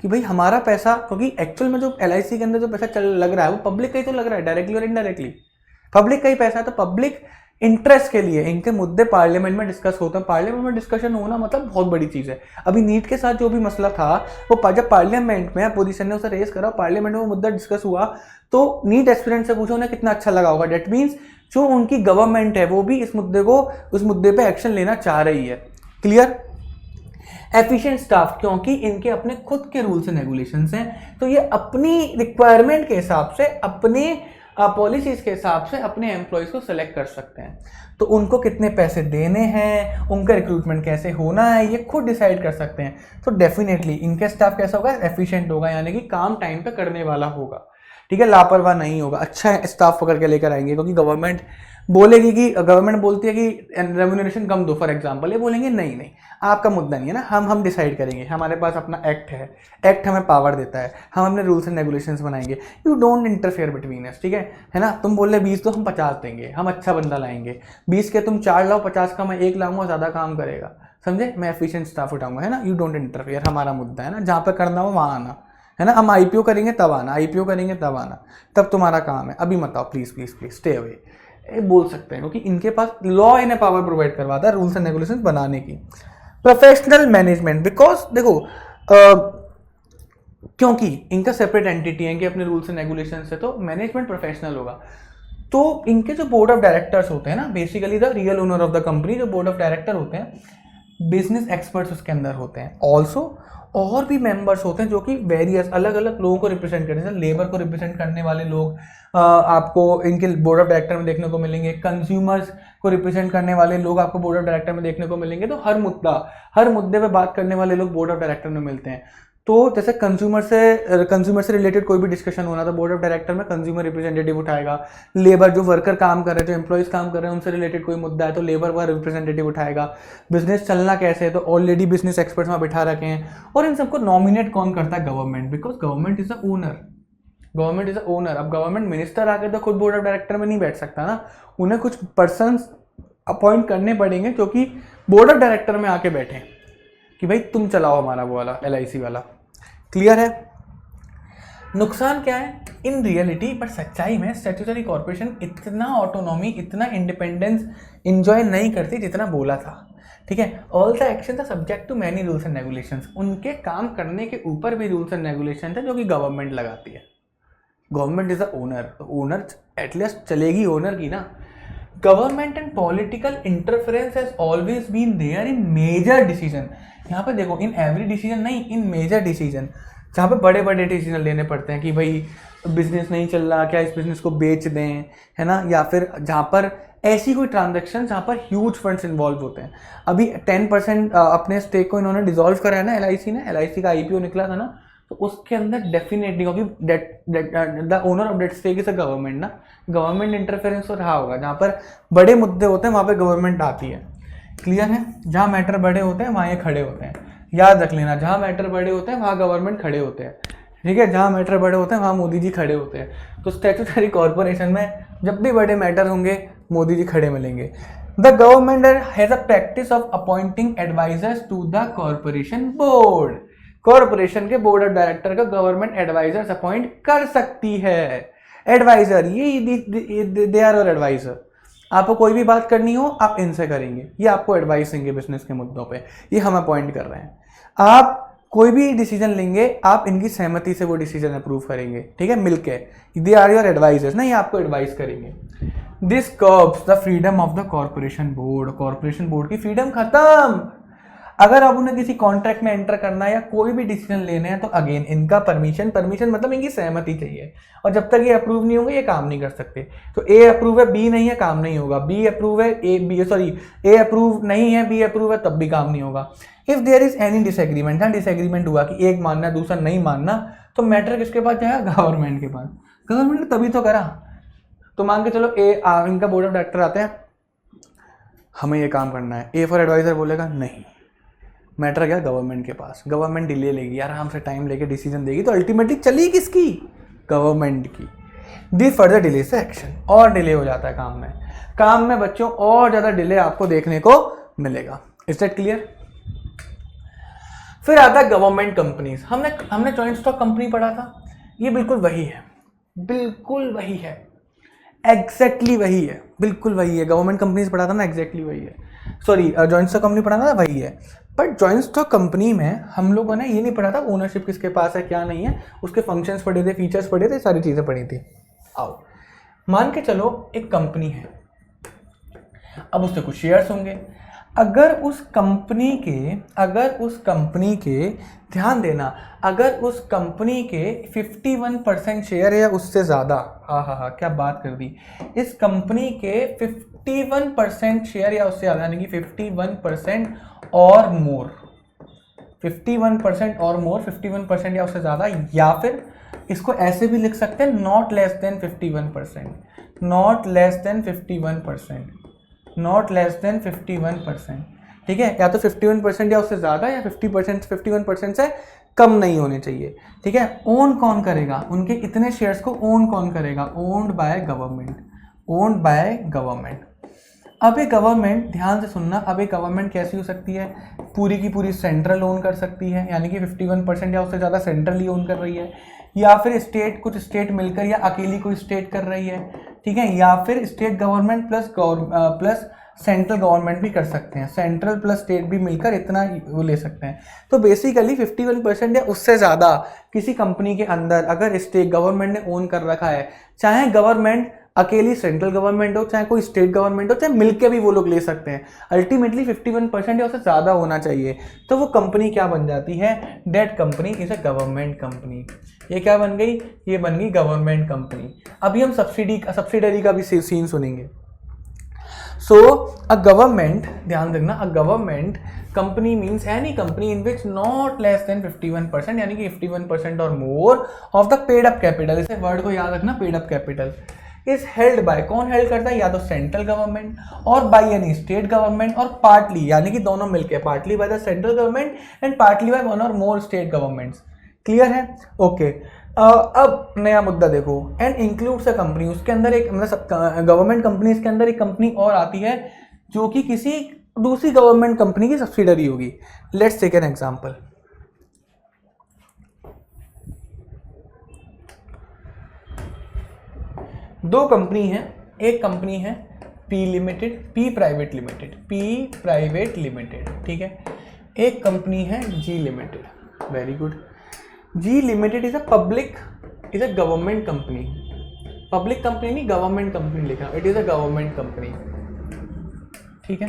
कि भाई हमारा पैसा, क्योंकि एक्चुअल में जो एलआईसी के अंदर जो पैसा चल लग रहा है वो पब्लिक का ही तो लग रहा है, डायरेक्टली और इनडायरेक्टली पब्लिक का ही पैसा है। तो पब्लिक इंटरेस्ट के लिए इनके मुद्दे पार्लियामेंट में डिस्कस होते हैं। पार्लियामेंट में डिस्कशन होना मतलब बहुत बड़ी चीज़ है। अभी नीट के साथ जो भी मसला था वो जब पार्लियामेंट में अपोजिशन ने उसे रेस करा, पार्लियामेंट में वो मुद्दा डिस्कस हुआ, तो नीट एस्पिरेंट से पूछो उन्हें कितना अच्छा लगा होगा। डेट मीन्स जो उनकी गवर्नमेंट है वो भी उस मुद्दे पर एक्शन लेना चाह रही है। क्लियर? एफिशिएंट स्टाफ, क्योंकि इनके अपने खुद के रूल्स एंड रेगुलेशंस हैं, तो ये अपनी रिक्वायरमेंट के हिसाब से, अपने पॉलिसीज के हिसाब से अपने एम्प्लॉयज़ को सेलेक्ट कर सकते हैं। तो उनको कितने पैसे देने हैं, उनका रिक्रूटमेंट कैसे होना है, ये खुद डिसाइड कर सकते हैं। तो डेफिनेटली इनका स्टाफ कैसा होगा? एफिशिएंट होगा, यानी कि काम टाइम पे करने वाला होगा, ठीक है, लापरवाह नहीं होगा। अच्छा स्टाफ पकड़ के लेकर आएंगे, क्योंकि गवर्नमेंट बोलेगी कि गवर्नमेंट बोलती है कि रेम्यूनरेशन कम दो फॉर एग्जांपल, ये बोलेंगे नहीं आपका मुद्दा नहीं है ना, हम डिसाइड करेंगे, हमारे पास अपना एक्ट है, एक्ट हमें पावर देता है, हम अपने रूल्स एंड रेगुलेशंस बनाएंगे, you don't interfere between us, ठीक है ना। तुम बोल रहे 20 दो, हम 50 देंगे, हम अच्छा बंदा लाएंगे। 20 के तुम 4 लाओ, 50 का मैं 1 लाऊंगा, ज़्यादा काम करेगा, समझे, मैं एफिशिएंट स्टाफ उठाऊंगा, है ना। यू डोंट इंटरफेयर, हमारा मुद्दा है ना, जहाँ पर करना हो वहाँ आना, है ना। हम आईपीओ करेंगे तब आना, आईपीओ करेंगे तब आना, तब तुम्हारा काम है, अभी मत आओ please please please stay away, बोल सकते हैं, क्योंकि इनके पास लॉ इन्हें पावर प्रोवाइड करवाता है रूल्स एंड रेगुलेशंस बनाने की। प्रोफेशनल मैनेजमेंट, बिकॉज देखो क्योंकि इनका सेपरेट एंटिटी है, इनके अपने रूल्स एंड रेगुलेशन से, तो मैनेजमेंट प्रोफेशनल होगा। तो इनके जो बोर्ड ऑफ डायरेक्टर्स होते हैं ना, basically the real owner of the company, जो बोर्ड ऑफ डायरेक्टर होते हैं, बिजनेस एक्सपर्ट्स उसके अंदर होते हैं। ऑल्सो और भी मेंबर्स होते हैं जो कि वेरियस अलग अलग लोगों को रिप्रेजेंट करते हैं। लेबर को रिप्रेजेंट करने वाले लोग आपको इनके बोर्ड ऑफ डायरेक्टर में देखने को मिलेंगे, कंज्यूमर्स को रिप्रेजेंट करने वाले लोग आपको बोर्ड ऑफ डायरेक्टर में देखने को मिलेंगे। तो हर मुद्दे पे बात करने वाले लोग बोर्ड ऑफ डायरेक्टर में मिलते हैं। तो जैसे कंज्यूमर से रिलेटेड कोई भी डिस्कशन होना, तो बोर्ड ऑफ डायरेक्टर में कंज्यूमर रिप्रेजेंटेटिव उठाएगा। लेबर जो वर्कर काम कर रहे हैं, जो एम्प्लॉयज़ काम कर रहे हैं, उनसे रिलेटेड कोई मुद्दा है तो लेबर का रिप्रेजेंटेटिव उठाएगा। बिजनेस चलना कैसे है, तो ऑलरेडी बिजनेस एक्सपर्ट्स वहाँ बिठा रखे हैं। और इन सबको नॉमिनेट कौन करता है? Government, because government is the owner, government is the owner. अब गवर्नमेंट मिनिस्टर आके तो खुद बोर्ड ऑफ डायरेक्टर में नहीं बैठ सकता ना, उन्हें कुछ पर्सन्स अपॉइंट करने पड़ेंगे जो कि बोर्ड ऑफ डायरेक्टर में आके बैठे कि भाई तुम चलाओ हमारा वो वाला एलआईसी वाला। क्लियर है? नुकसान क्या है इन रियलिटी, पर सच्चाई में स्टैट्यूटरी कॉर्पोरेशन इतना ऑटोनॉमी, इतना इंडिपेंडेंस इंजॉय नहीं करती जितना बोला था, ठीक है। All the action are subject to many rules and regulations, उनके काम करने के ऊपर भी रूल्स एंड रेगुलेशन है जो कि गवर्नमेंट लगाती है। Government is the owner, owner at least चलेगी ओनर की ना। Government and political interference has always been there in major decision. यहाँ पे देखो, इन एवरी डिसीजन नहीं, इन मेजर डिसीजन, जहाँ पे बड़े बड़े डिसीजन लेने पड़ते हैं कि भाई बिजनेस नहीं चल रहा, क्या इस बिजनेस को बेच दें, है ना, या फिर जहाँ पर ऐसी कोई ट्रांजैक्शन जहाँ पर ह्यूज फंड्स इन्वॉल्व होते हैं। अभी 10% अपने स्टेक को इन्होंने डिसॉल्व करा है ना एलआईसी ने, एलआईसी का आईपीओ निकला था ना, तो उसके अंदर डेफिनेटली, क्योंकि the owner of that stake is a government ना, गवर्नमेंट इंटरफेरेंस तो रहा होगा। जहाँ पर बड़े मुद्दे होते हैं वहाँ पे गवर्नमेंट आती है। क्लियर है? जहाँ मैटर बड़े होते हैं वहाँ ये खड़े होते हैं। याद रख लेना, जहाँ मैटर बड़े होते हैं वहाँ गवर्नमेंट खड़े होते हैं। ठीक है? जहाँ मैटर बड़े होते हैं वहाँ मोदी जी खड़े होते हैं। तो स्टैट्यूटरी कॉर्पोरेशन में जब भी बड़े मैटर होंगे मोदी जी खड़े मिलेंगे। The government has a practice of appointing advisors to the corporation board. Corporation के बोर्ड ऑफ डायरेक्टर का गवर्नमेंट एडवाइजर्स अपॉइंट कर सकती है। एडवाइजर, ये दे आर योर एडवाइजर। आपको कोई भी बात करनी हो आप इनसे करेंगे, ये आपको एडवाइस देंगे बिजनेस के मुद्दों पे, ये हम अपॉइंट कर रहे हैं। आप कोई भी डिसीजन लेंगे आप इनकी सहमति से वो डिसीजन अप्रूव करेंगे। ठीक है? मिलके, दे आर योर एडवाइजर्स ना, ये आपको एडवाइस करेंगे। This curbs the freedom of the corporation board. Corporation board की फ्रीडम खत्म। अगर आप उन्हें किसी कॉन्ट्रैक्ट में एंटर करना है या कोई भी डिसीजन लेने हैं तो अगेन इनका परमिशन मतलब इनकी सहमति चाहिए, और जब तक ये अप्रूव नहीं होंगे ये काम नहीं कर सकते। तो ए अप्रूव है, बी नहीं है, काम नहीं होगा। बी अप्रूव है, ए अप्रूव नहीं है, बी अप्रूव है, तब भी काम नहीं होगा। If there is any disagreement, हाँ डिसएग्रीमेंट हुआ कि एक मानना दूसरा नहीं मानना, तो मैटर किसके पास जाएगा? गवर्नमेंट के पास। गवर्नमेंट ने तभी तो करा। तो मान के चलो इनका बोर्ड ऑफ डायरेक्टर आते हैं, हमें ये काम करना है, ए फॉर एडवाइजर बोलेगा नहीं, मैटर गया गवर्नमेंट के पास। गवर्नमेंट डिले लेगी, आराम से टाइम लेके डिसीजन देगी, तो अल्टीमेटली चली किसकी? गवर्नमेंट की। दी फर्दर डिले से एक्शन, और डिले हो जाता है काम में बच्चों, और ज़्यादा डिले आपको देखने को मिलेगा। Is that clear? फिर आता है गवर्नमेंट कंपनीज। हमने जॉइंट स्टॉक कंपनी पढ़ा था, ये बिल्कुल वही है, बिल्कुल वही है, एग्जैक्टली वही है, बिल्कुल वही है। गवर्नमेंट कंपनीज पढ़ा था ना, एग्जैक्टली वही है। सॉरी, जॉइंट स्टॉक कंपनी पढ़ा था वही है। बट जॉइंट स्टॉक कंपनी में हम लोगों ने ये नहीं पढ़ा था ओनरशिप किसके पास है क्या नहीं है, उसके फंक्शंस पढ़े थे, फीचर्स पढ़े थे, सारी चीज़ें पढ़ी थी। आओ मान के चलो एक कंपनी है, अब उससे कुछ शेयर्स होंगे। अगर उस कंपनी के ध्यान देना, अगर उस कंपनी के 51% शेयर है या उससे ज़्यादा, हाँ क्या बात कर दी, इस कंपनी के 51% शेयर या उससे ज़्यादा, यानी कि 51% और मोर, 51% और मोर, 51% या उससे ज़्यादा, या फिर इसको ऐसे भी लिख सकते हैं not less than 51%, not less than 51%, not less than 51%। ठीक है? या तो 51% या उससे ज़्यादा, या 50% 51% से कम नहीं होने चाहिए। ठीक है? ओन कौन करेगा? उनके इतने शेयर्स को ओन कौन करेगा? Owned by government, owned by government. अब ये गवर्नमेंट, ध्यान से सुनना, अब ये गवर्नमेंट कैसी हो सकती है? पूरी की पूरी सेंट्रल ओन कर सकती है, यानी कि 51% या उससे ज़्यादा सेंट्रली ओन कर रही है, या फिर स्टेट, कुछ स्टेट मिलकर या अकेली कोई स्टेट कर रही है। ठीक है? या फिर state government plus central government भी कर सकते हैं, सेंट्रल प्लस स्टेट भी मिलकर इतना वो ले सकते हैं। तो बेसिकली 51% या उससे ज़्यादा किसी कंपनी के अंदर अगर स्टेट गवर्नमेंट ने ओन कर रखा है, चाहे गवर्नमेंट अकेली सेंट्रल गवर्नमेंट हो, चाहे कोई स्टेट गवर्नमेंट हो, चाहे मिलके भी वो लोग ले सकते हैं, अल्टीमेटली 51% या उससे ज़्यादा होना चाहिए, तो वो कंपनी क्या बन जाती है? That company is a government company. ये क्या बन गई? ये बन गई गवर्नमेंट कंपनी। अभी हम सब्सिडरी का भी सीन सुनेंगे। सो अ गवर्नमेंट, ध्यान रखना, अ government company means any company in which not less than 51%, यानी कि 51% और more of the paid up capital, इसे वर्ड को याद रखना, paid up capital is held by, कौन हेल्ड करता है? या तो सेंट्रल गवर्नमेंट और बाय एनी स्टेट गवर्नमेंट, और पार्टली, यानी कि दोनों मिलकर, partly by the central government and partly by one और मोर स्टेट गवर्नमेंट्स। क्लियर है? ओके। अब नया मुद्दा देखो, एंड इंक्लूड्स अ कंपनी, उसके अंदर एक मतलब गवर्नमेंट कंपनीज के अंदर एक कंपनी और आती है जो कि किसी दूसरी गवर्नमेंट कंपनी की सब्सिडरी होगी। Let's take an example. दो कंपनी है, एक कंपनी है P limited, P private limited, ठीक है। एक कंपनी है G limited, very good. G limited is a government company, public company नहीं, गवर्नमेंट कंपनी लिखा, it is a government company, ठीक है।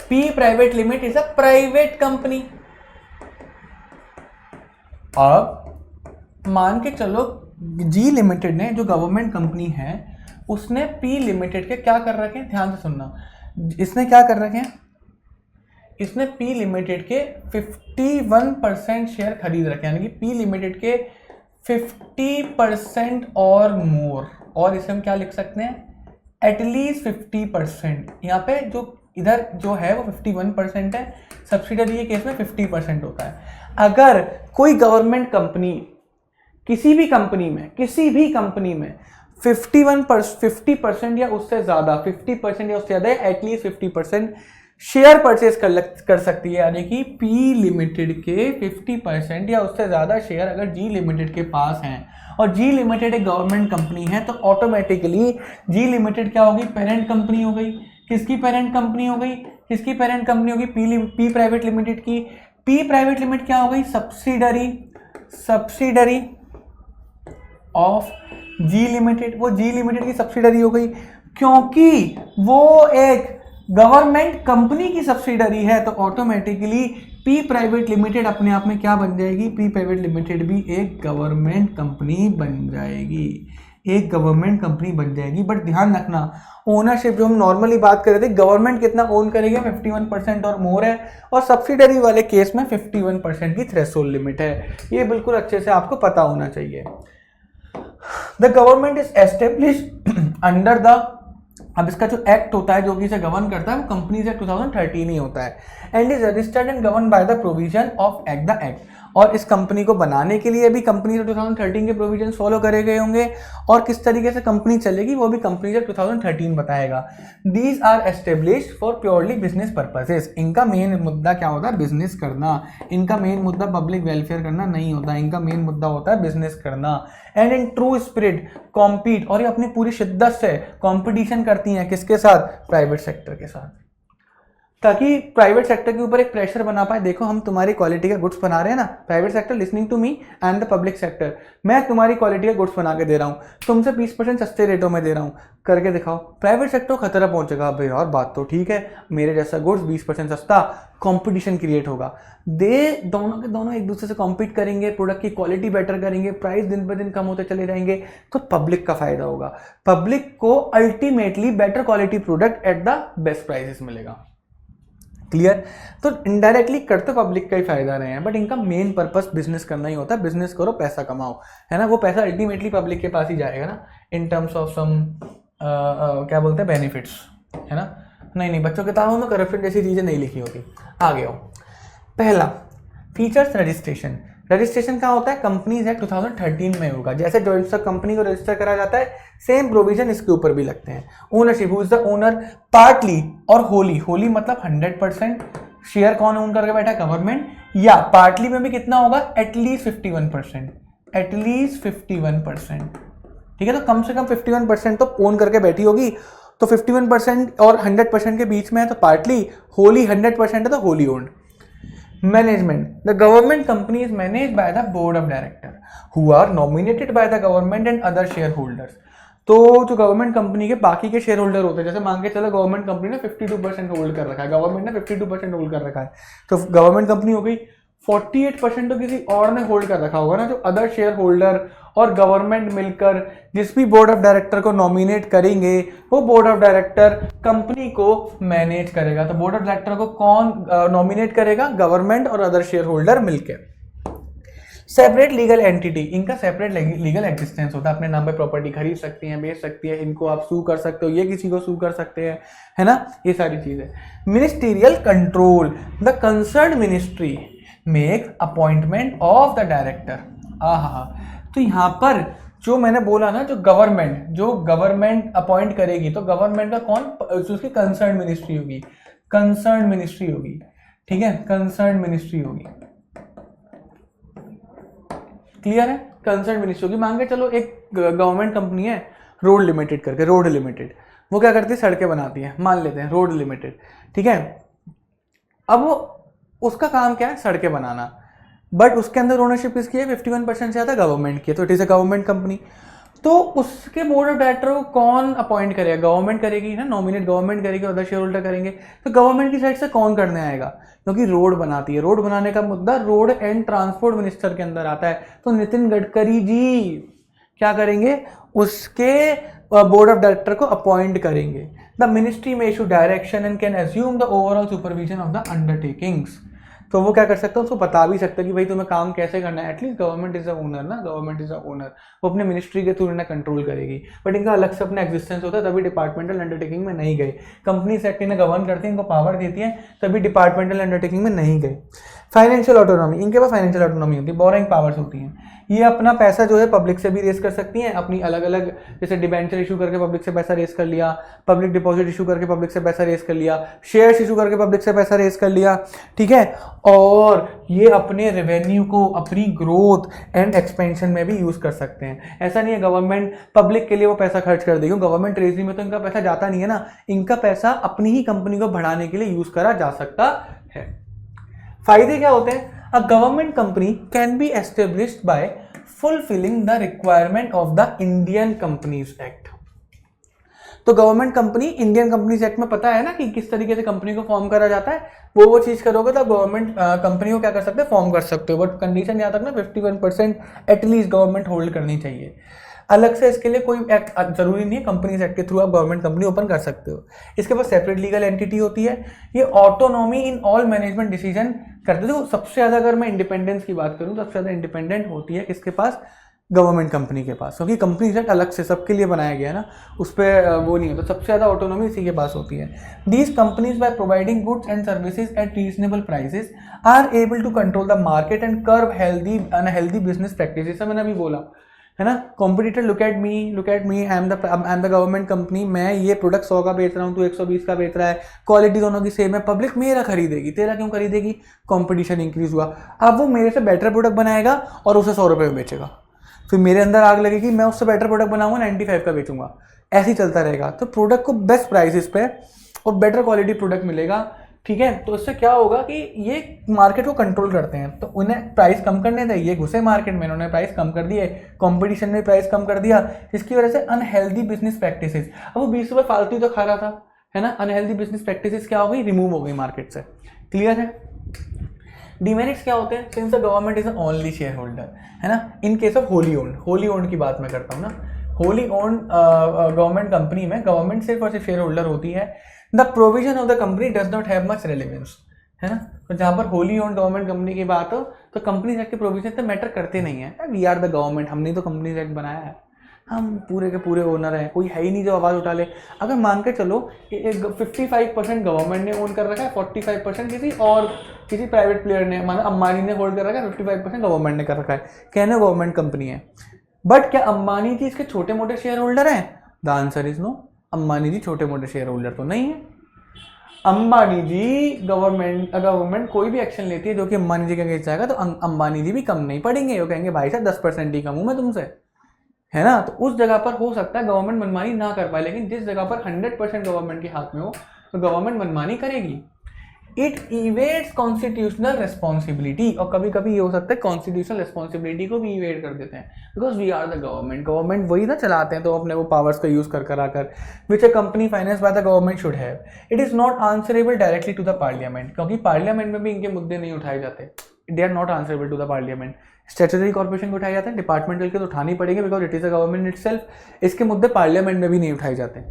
P private limited is a private company. अब मान के चलो जी लिमिटेड ने, जो गवर्नमेंट कंपनी है, उसने पी लिमिटेड के क्या कर रखे हैं, ध्यान से सुनना, इसने क्या कर रखे हैं, इसने पी लिमिटेड के 51% शेयर खरीद रखे, यानी कि पी लिमिटेड के 50% और मोर, और इसे हम क्या लिख सकते हैं, एटलीस्ट 50%। यहाँ पे जो इधर जो है वो 51% है, सब्सिडरी के केस में 50% होता है। अगर कोई गवर्नमेंट कंपनी किसी भी कंपनी में 50% या उससे ज़्यादा, 50% या उससे ज़्यादा, एटलीस्ट 50% शेयर परचेज कर सकती है, यानी कि पी लिमिटेड के 50% या उससे ज़्यादा शेयर अगर जी लिमिटेड के पास हैं, और जी लिमिटेड एक गवर्नमेंट कंपनी है, तो ऑटोमेटिकली जी लिमिटेड क्या होगी, पेरेंट कंपनी हो गई। किसकी पेरेंट कंपनी हो गई, किसकी पेरेंट कंपनी होगी, पी प्राइवेट लिमिटेड की। पी प्राइवेट लिमिटेड क्या हो गई, सब्सिडरी ऑफ जी लिमिटेड, वो जी लिमिटेड की सब्सिडरी हो गई, क्योंकि वो एक गवर्नमेंट कंपनी की सब्सिडरी है, तो ऑटोमेटिकली पी प्राइवेट लिमिटेड अपने आप में क्या बन जाएगी, पी प्राइवेट लिमिटेड भी एक गवर्नमेंट कंपनी बन जाएगी, एक गवर्नमेंट कंपनी बन जाएगी। बट ध्यान रखना, ओनरशिप जो हम नॉर्मली बात कर रहे थे, गवर्नमेंट कितना ओन करेगी, 51% और मोर है, और सब्सिडरी वाले केस में 51% की थ्रेशोल्ड लिमिट है। ये बिल्कुल अच्छे से आपको पता होना चाहिए। The government is established under the, अब इसका जो एक्ट होता है जो कि इसे गवर्न करता है वो कंपनीज एक्ट 2013 ही होता है, and is registered and govern by the provision of act the act. और इस कंपनी को बनाने के लिए भी कंपनी 2013 के प्रोविजन फॉलो करे गए होंगे, और किस तरीके से कंपनी चलेगी वो भी कंपनी 2013 बताएगा। These are established for purely business purposes. इनका मेन मुद्दा क्या होता है, बिजनेस करना। इनका मेन मुद्दा पब्लिक वेलफेयर करना नहीं होता, इनका मेन मुद्दा होता है बिजनेस करना। And in true spirit compete, और ये अपनी पूरी शिद्दत से कॉम्पिटिशन करती हैं किसके साथ, प्राइवेट सेक्टर के साथ, ताकि प्राइवेट सेक्टर के ऊपर एक प्रेशर बना पाए। देखो हम तुम्हारी क्वालिटी का गुड्स बना रहे हैं ना, private sector listening to me and the public sector, मैं तुम्हारी क्वालिटी का गुड्स बना के दे रहा हूँ, तुमसे 20% सस्ते रेटों में दे रहा हूँ, करके दिखाओ। प्राइवेट सेक्टर को खतरा पहुंचेगा, भाई यार बात तो ठीक है, मेरे जैसा गुड्स 20% सस्ता, कंपटीशन क्रिएट होगा, दोनों के दोनों एक दूसरे से कॉम्पीट करेंगे, प्रोडक्ट की क्वालिटी बेटर करेंगे, प्राइस दिन पर दिन कम होते चले जाएंगे, तो पब्लिक का फायदा होगा। पब्लिक को ultimately better quality product at the best prices मिलेगा। क्लियर? तो इनडायरेक्टली करते पब्लिक का ही फायदा रहे हैं, बट इनका मेन पर्पस बिजनेस करना ही होता है। बिजनेस करो, पैसा कमाओ, है ना, वो पैसा अल्टीमेटली पब्लिक के पास ही जाएगा ना, इन टर्म्स ऑफ सम क्या बोलते हैं, बेनिफिट्स, है ना। नहीं बच्चों किताबों में करप्शन जैसी चीज़ें नहीं लिखी होती। आगे आओ। पहला फीचर्स रजिस्ट्रेशन। रजिस्ट्रेशन क्या होता है, कंपनीज एक्ट 2013 में होगा। जैसे जॉइंट स्टॉक कंपनी को रजिस्टर करा जाता है, सेम प्रोविजन इसके ऊपर भी लगते हैं। Ownership, who is the owner, partly और होली, होली मतलब 100% शेयर कौन ओन करके बैठा है, गवर्नमेंट, या पार्टली में भी कितना होगा, एटलीस्ट 51%, एटलीस्ट 51%, ठीक है। तो कम से कम 51% तो ओन करके बैठी होगी, तो 51% और 100% के बीच में है तो पार्टली, होली 100% है तो wholly owned. Management, the government company is managed by the board of director who are nominated by the government and other share holders. तो जो गवर्नमेंट कंपनी के बाकी के शेयर होल्डर होते हैं, जैसे मान के चलो गवर्नमेंट कंपनी ने 52% होल्ड कर रखा है, गवर्नमेंट ने 52% होल्ड कर रखा है, तो गवर्नमेंट कंपनी हो गई। 48% तो किसी और ने होल्ड कर रखा होगा ना, जो अदर शेयर होल्डर और गवर्नमेंट मिलकर जिस भी बोर्ड ऑफ डायरेक्टर को नॉमिनेट करेंगे, वो बोर्ड ऑफ डायरेक्टर कंपनी को मैनेज करेगा। तो बोर्ड ऑफ डायरेक्टर को कौन नॉमिनेट करेगा, गवर्नमेंट और अदर शेयर होल्डर मिलकर। सेपरेट लीगल एंटिटी, इनका सेपरेट लीगल एग्जिस्टेंस होता है, अपने नाम पे प्रॉपर्टी खरीद सकती हैं, बेच सकती है, इनको आप सू कर सकते हो, ये किसी को सू कर सकते हैं, है ना, ये सारी चीजें। Ministerial control, the concern ministry make appointment of the director. तो यहाँ पर जो मैंने बोला ना, जो गवर्नमेंट अपॉइंट करेगी, तो गवर्नमेंट का कौन, उसकी कंसर्न मिनिस्ट्री होगी, कंसर्न मिनिस्ट्री होगी, ठीक है, कंसर्न मिनिस्ट्री होगी। क्लियर है, कंसर्न मिनिस्ट्री होगी। मान के चलो एक गवर्नमेंट कंपनी है रोड लिमिटेड करके, रोड लिमिटेड, वो क्या करती है, सड़कें बनाती है, मान लेते हैं रोड लिमिटेड, ठीक है। अब वो उसका काम क्या है, सड़कें बनाना, बट उसके अंदर ओनरशिप किसकी है, 51% से ज़्यादा गवर्नमेंट की है, तो it is a government company. तो उसके बोर्ड ऑफ डायरेक्टर को कौन अपॉइंट करेगा, गवर्नमेंट करेगी ना, नॉमिनेट गवर्नमेंट करेगी, अदर शेयर होल्डर करेंगे। तो गवर्नमेंट की साइड से कौन करने आएगा, क्योंकि रोड बनाती है, रोड बनाने का मुद्दा रोड एंड ट्रांसपोर्ट मिनिस्टर के अंदर आता है, तो नितिन गडकरी जी क्या करेंगे, बोर्ड ऑफ डायरेक्टर को अपॉइंट करेंगे। द मिनिस्ट्री में issue direction and can assume the overall supervision of the undertakings. तो वो क्या कर सकते हैं, उसको बता भी सकते हैं कि भाई तुम्हें काम कैसे करना है। At least government is a owner ना, गवर्नमेंट इज अ ओनर, वो अपने मिनिस्ट्री के थ्रू इन्हें कंट्रोल करेगी। बट इनका अलग से अपना एग्जिस्टेंस होता है, तभी डिपार्टमेंटल अंडरटेकिंग में नहीं गए। कंपनीज एक्ट इन्हें गवर्न करती है, इनको पावर देती है, तभी डिपार्टमेंटल अंडरटेकिंग में नहीं गए। फाइनेंशियल ऑटोनॉमी, इनके पास फाइनेंशियल ऑटोनॉमी होती है, बोरिंग पावर्स होती हैं। ये अपना पैसा जो है पब्लिक से भी रेस कर सकती हैं, अपनी अलग अलग, जैसे डिबेंचर इशू करके पब्लिक से पैसा रेस कर लिया, पब्लिक डिपॉजिट इशू करके पब्लिक से पैसा रेस कर लिया, शेयर्स इशू करके पब्लिक से पैसा रेस कर लिया, ठीक है। और ये अपने रेवेन्यू को अपनी ग्रोथ एंड एक्सपेंशन में भी यूज कर सकते हैं। ऐसा नहीं है गवर्नमेंट पब्लिक के लिए वो पैसा खर्च कर देगी, गवर्नमेंट ट्रेजरी में तो इनका पैसा जाता नहीं है ना, इनका पैसा अपनी ही कंपनी को बढ़ाने के लिए यूज करा जा सकता है। फायदे क्या होते हैं? A government company can be established by fulfilling the requirement of the Indian Companies Act। तो government company Indian companies act में पता है ना कि किस तरीके से कंपनी को फॉर्म करा जाता है, वो चीज करोगे तो गवर्नमेंट कंपनी को क्या कर सकते हैं, फॉर्म कर सकते हो। बट कंडीशन याद रखना 51% एटलीस्ट गवर्नमेंट होल्ड करनी चाहिए। अलग से इसके लिए कोई एक्ट जरूरी नहीं है, कंपनीज एक्ट के थ्रू आप गवर्नमेंट कंपनी ओपन कर सकते हो। इसके पास सेपरेट लीगल एंटिटी होती है, ये autonomy in all management decision करते हैं। सबसे ज्यादा अगर मैं इंडिपेंडेंस की बात करूं, सबसे ज्यादा इंडिपेंडेंट होती है किसके पास, गवर्नमेंट कंपनी के पास, क्योंकि कंपनीज एक्ट अलग से सबके लिए बनाया गया है ना, उस पर वो नहीं है, तो सबसे ज्यादा ऑटोनॉमी इसी के पास होती है। These companies by providing goods and services at reasonable prices are able to control the market and curb healthy unhealthy business practice. जैसा मैंने अभी बोला है ना, competitor look at me, I am the government company, मैं ये product 100 का बेच रहा हूँ, तू 120 का बेच रहा है, क्वालिटी दोनों की सेम है, पब्लिक मेरा खरीदेगी, तेरा क्यों खरीदेगी, कंपटीशन इंक्रीज हुआ। अब वो मेरे से बेटर प्रोडक्ट बनाएगा और उसे 100 रुपये में बेचेगा, फिर मेरे अंदर आग लगेगी, मैं उससे बेटर प्रोडक्ट बनाऊंगा 95 का बेचूंगा, ऐसे ही चलता रहेगा। तो प्रोडक्ट को बेस्ट प्राइसेस पे और बेटर क्वालिटी प्रोडक्ट मिलेगा, ठीक है। तो इससे क्या होगा कि ये मार्केट को कंट्रोल करते हैं, तो उन्हें प्राइस कम करने थे, ये घुसे मार्केट में, उन्होंने प्राइस कम कर दिए, कंपटीशन ने प्राइस कम कर दिया, इसकी वजह से अनहेल्दी बिजनेस प्रैक्टिसेस। अब वो 20 रुपये फालतू तो खा रहा था, है ना, अनहेल्दी बिजनेस प्रैक्टिसेस क्या हो गई, रिमूव हो गई मार्केट से। क्लियर है? डिमेरिट्स क्या होते हैं? Since the government is only share holder, है ना, in case of wholly owned की बात मैं करता हूँ ना, होली ओन्ड गवर्नमेंट कंपनी में गवर्नमेंट सिर्फ और सिर्फ शेयर होल्डर होती है। The provision of the company does not have much relevance, है ना। तो जहाँ पर होली ओन्ड गवर्नमेंट कंपनी की बात हो तो कंपनीज एक्ट के प्रोविजन तो मैटर करते नहीं है। वी आर द गवर्नमेंट, हमने तो कंपनीज एक्ट बनाया है, हम पूरे के पूरे ओनर हैं, कोई है ही नहीं जो आवाज़ उठा ले। अगर मान के चलो 55% गवर्नमेंट ने ओन कर रखा है, 45% किसी प्राइवेट प्लेयर ने, माना अंबानी ने होल्ड कर रखा है, 55% गवर्नमेंट ने कर रखा है, कहने गवर्नमेंट कंपनी है। बट क्या अंबानी जी इसके छोटे मोटे शेयर होल्डर हैं? The answer is no, Ambani ji छोटे मोटे शेयर होल्डर तो नहीं है। अंबानी जी गवर्नमेंट कोई भी एक्शन लेती है जो कि अंबानी जी के अगेंस्ट जाएगा तो अंबानी जी भी कम नहीं पड़ेंगे, वो कहेंगे भाई साहब 10% ही कम हूं मैं तुमसे, है ना। तो उस जगह पर हो सकता है गवर्नमेंट मनमानी ना कर पाए, लेकिन जिस जगह पर 100% गवर्नमेंट के हाथ में हो तो गवर्नमेंट मनमानी करेगी। इट इवेट्स कॉन्स्टिट्यूशनल रिस्पॉन्सिबिलिटी, और कभी कभी ये हो सकता है कॉन्स्टिट्यूशनल रिस्पॉन्सिबिलिटी को भी इवेट कर देते हैं, because we are the government वही ना चलाते हैं, तो अपने वो पावर्स का यूज कर आकर which a company finance by the government should have. It is not answerable directly to the parliament, क्योंकि पार्लियामेंट में भी इनके मुद्दे नहीं उठाए जाते, they are not answerable to the parliament. Statutory corporation को उठाए जाते हैं, डिपार्टमेंटल के तो उठाने पड़ेंगे because it is the government itself, इसके मुद्दे पार्लियामेंट में भी नहीं उठाए जाते।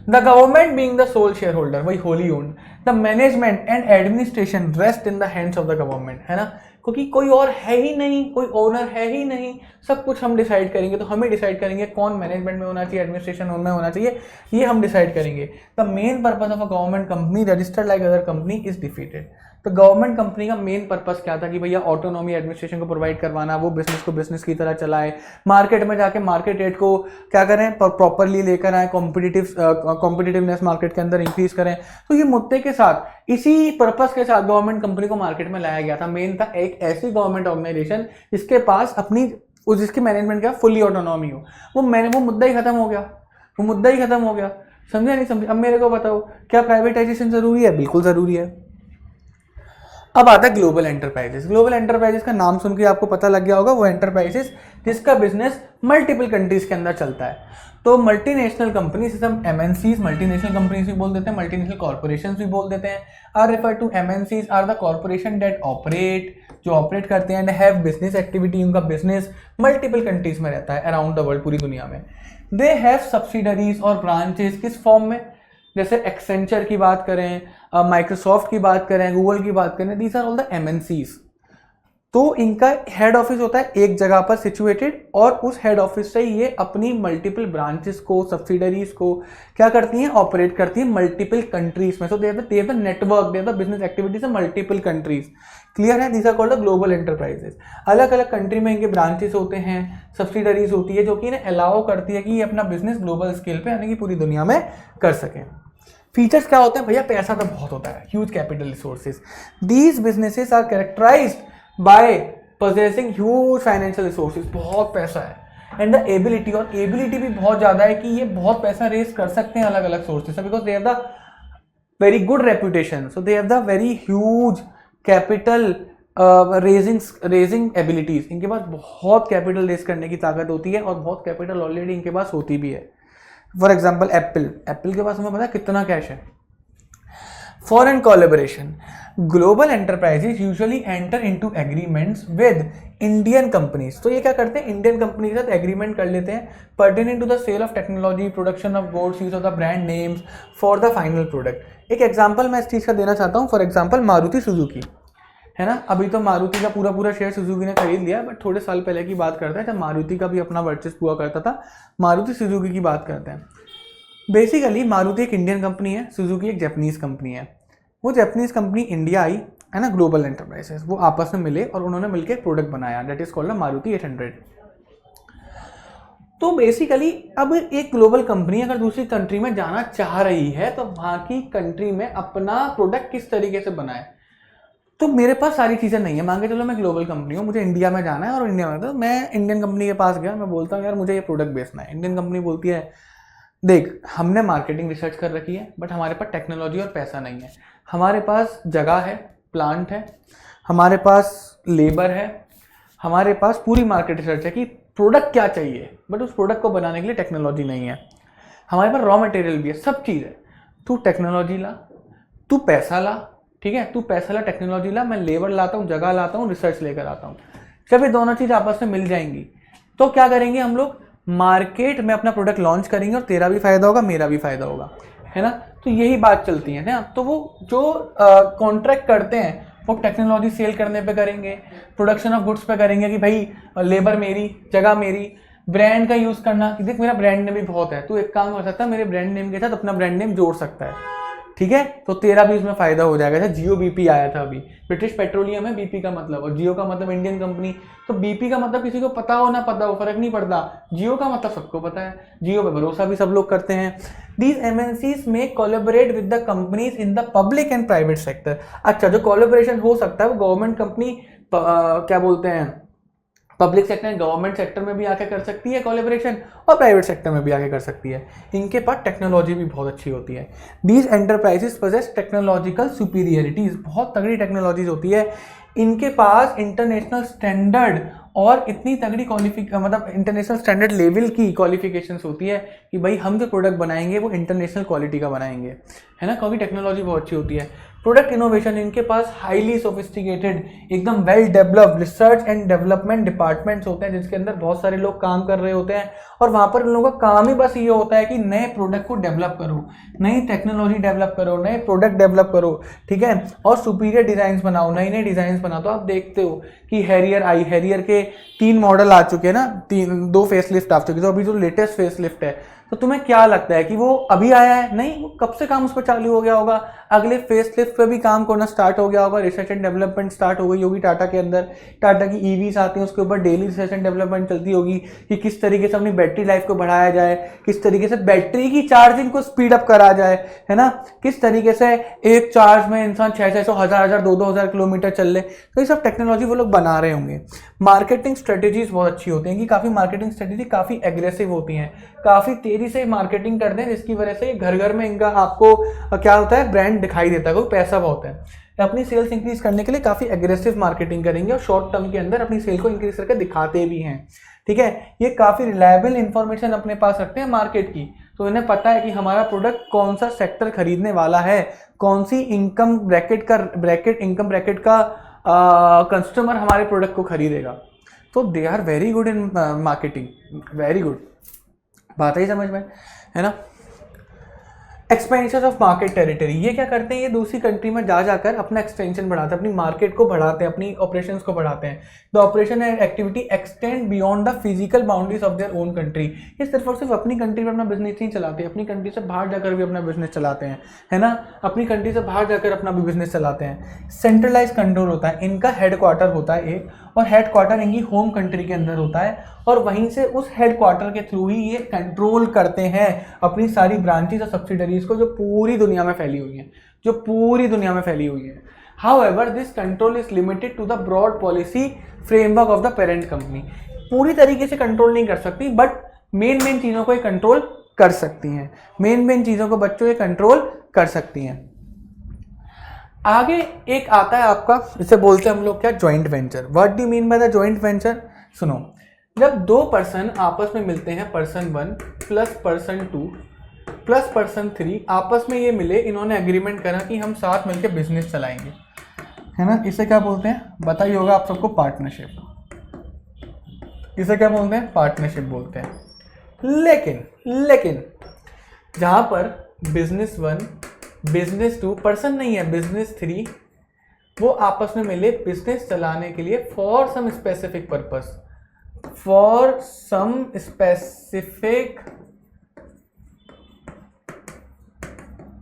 The government being the sole shareholder, वही wholly owned, the management and administration rest in the hands of the government, है ना, क्योंकि कोई और है ही नहीं, कोई ओनर है ही नहीं, सब कुछ हम डिसाइड करेंगे, तो हमें डिसाइड करेंगे कौन मैनेजमेंट में होना चाहिए, एडमिनिस्ट्रेशन में होना चाहिए, ये हम डिसाइड करेंगे। The main purpose of a government company registered like other company is defeated. तो गवर्नमेंट कंपनी का मेन पर्पस क्या था कि भैया ऑटोनॉमी एडमिनिस्ट्रेशन को प्रोवाइड करवाना, वो बिजनेस को बिजनेस की तरह चलाए, मार्केट में जाके मार्केट रेट को क्या करें, प्रॉपरली लेकर आए, कॉम्पिटिटिवनेस मार्केट के अंदर इंक्रीज करें। तो ये मुद्दे के साथ, इसी पर्पस के साथ गवर्नमेंट कंपनी को मार्केट में लाया गया था। मेन था एक ऐसी गवर्नमेंट ऑर्गेनाइजेशन जिसके पास अपनी जिसकी मैनेजमेंट का फुल्ली ऑटोनॉमी हो। वो मुद्दा ही खत्म हो गया, समझा नहीं समझे? अब मेरे को बताओ, क्या प्राइवेटाइजेशन जरूरी है? बिल्कुल जरूरी है। अब आता है ग्लोबल एंटरप्राइजेस। ग्लोबल एंटरप्राइजेस का नाम सुन के आपको पता लग गया होगा, वो एंटरप्राइजेस जिसका बिजनेस मल्टीपल कंट्रीज के अंदर चलता है। तो मल्टीनेशनल कंपनीज, हम एमएनसीज मल्टीनेशनल कंपनीज भी बोल देते हैं, मल्टीनेशनल कॉर्पोरेशंस भी बोल देते हैं। Are refer to MNCs are the corporation that operate, जो ऑपरेट करते हैं, एंड हैव बिजनेस एक्टिविटी, उनका बिजनेस मल्टीपल कंट्रीज में रहता है अराउंड द वर्ल्ड, पूरी दुनिया में। दे हैव सब्सिडरीज और ब्रांचेस, किस फॉर्म में, जैसे एक्सेंचर की बात करें, माइक्रोसॉफ्ट की बात करें, गूगल की बात करें, these are all the MNCs. तो इनका हेड ऑफिस होता है एक जगह पर सिचुएटेड, और उस हेड ऑफिस से ये अपनी मल्टीपल ब्रांचेस को, सब्सिडरीज को क्या करती हैं, ऑपरेट करती हैं मल्टीपल कंट्रीज में। So they have the network, they have the business activities in multiple countries. Clear है? These are called the global enterprises. अलग अलग कंट्री में इनके ब्रांचेस होते हैं, सब्सिडरीज होती है, जो कि इन्हें अलाउ करती है कि ये अपना बिजनेस ग्लोबल स्केल पे यानी कि पूरी दुनिया में कर सकें। फीचर्स क्या होते हैं भैया? पैसा तो बहुत होता है, huge capital resources. These businesses are characterized by possessing huge financial resources, बहुत पैसा है, एंड द एबिलिटी, और एबिलिटी भी बहुत ज़्यादा है कि ये बहुत पैसा रेज कर सकते हैं अलग अलग सोर्सेज से, because they have the very good reputation, so they have the very huge capital raising abilities. इनके पास बहुत कैपिटल रेज करने की ताकत होती है, और बहुत कैपिटल ऑलरेडी इनके पास होती भी है। फॉर एग्जाम्पल एप्पल के पास हमें पता है कितना कैश है। Foreign collaboration, global enterprises usually enter into agreements with Indian companies. तो ये क्या करते हैं, इंडियन कंपनी के साथ एग्रीमेंट कर लेते हैं pertaining to the sale of technology, production of goods, use of the brand names for the final product. एक एग्जांपल मैं इस चीज़ का देना चाहता हूँ। फॉर एग्जांपल मारुति सुजुकी है ना, अभी तो मारुति का पूरा शेयर सुजुकी ने खरीद लिया, बट थोड़े साल पहले की बात करते हैं जब मारुति का भी अपना वर्चस्व हुआ करता था। मारुति सुजुकी की बात करते हैं। बेसिकली मारुति एक इंडियन कंपनी है, सुजुकी एक जापानीज कंपनी है। वो जापानीज कंपनी इंडिया आई है ना, ग्लोबल एंटरप्राइजेस, वो आपस में मिले और उन्होंने मिलकर एक प्रोडक्ट बनाया, दैट इज कॉल्ड मारुति 800। तो बेसिकली अब एक ग्लोबल कंपनी अगर दूसरी कंट्री में जाना चाह रही है तो वहाँ की कंट्री में अपना प्रोडक्ट किस तरीके से बनाए। तो मेरे पास सारी चीज़ें नहीं है, मान के चलो मैं ग्लोबल कंपनी हूँ, मुझे इंडिया में जाना है, और इंडिया में तो मैं इंडियन कंपनी के पास गया, मैं बोलता हूँ यार मुझे ये प्रोडक्ट बेचना है। इंडियन कंपनी बोलती है देख हमने मार्केटिंग रिसर्च कर रखी है, बट हमारे पास टेक्नोलॉजी और पैसा नहीं है। हमारे पास जगह है, प्लांट है, हमारे पास लेबर है, हमारे पास पूरी मार्केट रिसर्च है कि प्रोडक्ट क्या चाहिए, बट उस प्रोडक्ट को बनाने के लिए टेक्नोलॉजी नहीं है। हमारे पास रॉ मटेरियल भी है, सब चीज़ है। तू टेक्नोलॉजी ला, तू पैसा ला, ठीक है, तू पैसा ला, टेक्नोलॉजी ला, मैं लेबर लाता हूँ, जगह लाता हूँ, रिसर्च लेकर आता हूँ। जब ये दोनों चीज़ आपस में मिल जाएंगी तो क्या करेंगे हम लोग, मार्केट में अपना प्रोडक्ट लॉन्च करेंगे, और तेरा भी फायदा होगा, मेरा भी फायदा होगा, है ना। तो यही बात चलती है ना। तो वो जो कॉन्ट्रैक्ट करते हैं वो टेक्नोलॉजी सेल करने पे करेंगे, प्रोडक्शन ऑफ गुड्स पे करेंगे कि भाई लेबर मेरी, जगह मेरी, ब्रांड का यूज़ करना कि देख मेरा ब्रांड नेम भी बहुत है, तू एक काम कर सकता है मेरे ब्रांड नेम के साथ अपना ब्रांड नेम जोड़ सकता है, ठीक है, तो तेरा भी उसमें फायदा हो जाएगा। जैसे जियो बीपी आया था अभी, ब्रिटिश पेट्रोलियम है बीपी का मतलब, और जियो का मतलब इंडियन कंपनी। तो बीपी का मतलब किसी को पता हो ना पता हो फर्क नहीं पड़ता, जियो का मतलब सबको पता है, जियो पे भरोसा भी सब लोग करते हैं। दीज एमएनसीज में collaborate with the companies in the public and private sector. अच्छा, जो कोलैबोरेशन हो सकता है वो गवर्नमेंट कंपनी क्या बोलते हैं, public sector and government sector में भी आके कर सकती है कोलैबोरेशन, और प्राइवेट सेक्टर में भी आके कर सकती है। इनके पास टेक्नोलॉजी भी बहुत अच्छी होती है। दीज एंटरप्राइजेस पोजेस टेक्नोलॉजिकल सुपीरियरिटीज, बहुत तगड़ी टेक्नोलॉजीज होती है इनके पास। इंटरनेशनल स्टैंडर्ड और इतनी तगड़ी मतलब इंटरनेशनल स्टैंडर्ड लेवल की क्वालिफिकेशंस होती है कि भाई हम जो प्रोडक्ट बनाएंगे वो इंटरनेशनल क्वालिटी का बनाएंगे, है ना, क्योंकि टेक्नोलॉजी बहुत अच्छी होती है। प्रोडक्ट इनोवेशन, इनके पास हाईली सोफिस्टिकेटेड, एकदम well developed research and development departments होते हैं जिसके अंदर बहुत सारे लोग काम कर रहे होते हैं, और वहाँ पर उन लोगों का काम ही बस ये होता है कि नए प्रोडक्ट को डेवलप करो, नई टेक्नोलॉजी डेवलप करो, नए प्रोडक्ट डेवलप करो, ठीक है, और सुपीरियर डिज़ाइंस बनाओ, नए नए डिज़ाइंस बनाओ। तो आप देखते हो कि हैरियर आई, हैरियर के 3 मॉडल आ चुके हैं ना, 2 फेसलिफ्ट आ चुके हैं, तो अभी जो लेटेस्ट फेसलिफ्ट है, तो तुम्हें क्या लगता है कि वो अभी आया है? नहीं, वो कब से काम उस पर चालू हो गया होगा, अगले फेसलिफ्ट पे भी काम करना स्टार्ट हो गया होगा, रिसर्च एंड डेवलपमेंट स्टार्ट हो गई होगी टाटा के अंदर। टाटा की ईवीज आती हैं, उसके ऊपर डेली रिसर्च एंड डेवलपमेंट चलती होगी कि किस तरीके से अपनी बैटरी लाइफ को बढ़ाया जाए, किस तरीके से बैटरी की चार्जिंग को स्पीड अप करा जाए, है ना, किस तरीके से एक चार्ज में इंसान 600, 1000, 2,000 किलोमीटर चल ले। तो ये सब टेक्नोलॉजी वो लोग बना रहे होंगे। मार्केटिंग स्ट्रेटेजीज बहुत अच्छी होती हैं कि काफ़ी मार्केटिंग स्ट्रेटेजी काफ़ी एग्रेसिव होती हैं, काफ़ी तेज़ी से मार्केटिंग करते हैं, जिसकी वजह से घर घर में इनका आपको क्या होता है, ब्रांड दिखाई देता है, कोई पैसा बहुत है। अपनी सेल्स इंक्रीज करने के लिए काफ़ी एग्रेसिव मार्केटिंग करेंगे और शॉर्ट टर्म के अंदर अपनी सेल को इंक्रीज करके दिखाते भी हैं, ठीक है। ये काफ़ी रिलायबल इंफॉर्मेशन अपने पास रखते हैं मार्केट की, तो इन्हें पता है कि हमारा प्रोडक्ट कौन सा सेक्टर खरीदने वाला है, कौन सी इनकम ब्रैकेट का कस्टमर हमारे प्रोडक्ट को खरीदेगा। तो they are very good in marketing, very good. बात ही समझ में है ना। एक्सपेंशन ऑफ मार्केट टेरिटरी, ये क्या करते हैं, ये दूसरी कंट्री में जा जाकर अपना एक्सटेंशन बढ़ाते हैं, अपनी मार्केट को बढ़ाते हैं, अपनी ऑपरेशंस को बढ़ाते हैं। The operation and activity extend beyond the physical boundaries of their own country. ये सिर्फ और सिर्फ अपनी कंट्री में अपना बिजनेस नहीं चलाते, अपनी कंट्री से बाहर जाकर भी अपना बिजनेस चलाते हैं, है ना। अपनी कंट्री से बाहर जाकर अपना भी बिजनेस चलाते हैं। सेंट्रलाइज कंट्रोल होता है, इनका हेडक्वार्टर होता है एक, और हेडक्वार्टर इनकी होम कंट्री के अंदर होता है, और वहीं से उस हेडक्वार्टर के थ्रू ही ये कंट्रोल करते हैं अपनी सारी ब्रांचेस और सब्सिडरीज को जो पूरी दुनिया में फैली हुई हैं, However, this control is limited to the broad policy framework of the parent company. पूरी तरीके से कंट्रोल नहीं कर सकती, बट मेन चीज़ों को ये कंट्रोल कर सकती हैं, मेन चीज़ों को बच्चों ये कंट्रोल कर सकती हैं। आगे एक आता है आपका, इसे बोलते हैं हम लोग क्या, joint venture. What do mean by the joint venture? सुनो, जब दो पर्सन आपस में मिलते हैं, person 1 plus person 2 plus person 3 आपस में ये मिले, इन्होंने एग्रीमेंट करा कि हम साथ मिलकर बिजनेस चलाएंगे, है ना। इसे क्या बोलते हैं बताइए, होगा आप सबको, पार्टनरशिप। इसे क्या बोलते हैं? पार्टनरशिप बोलते हैं। लेकिन जहां पर बिजनेस 1 बिजनेस 2 पर्सन नहीं है, बिजनेस 3 वो आपस में मिले बिजनेस चलाने के लिए फॉर सम स्पेसिफिक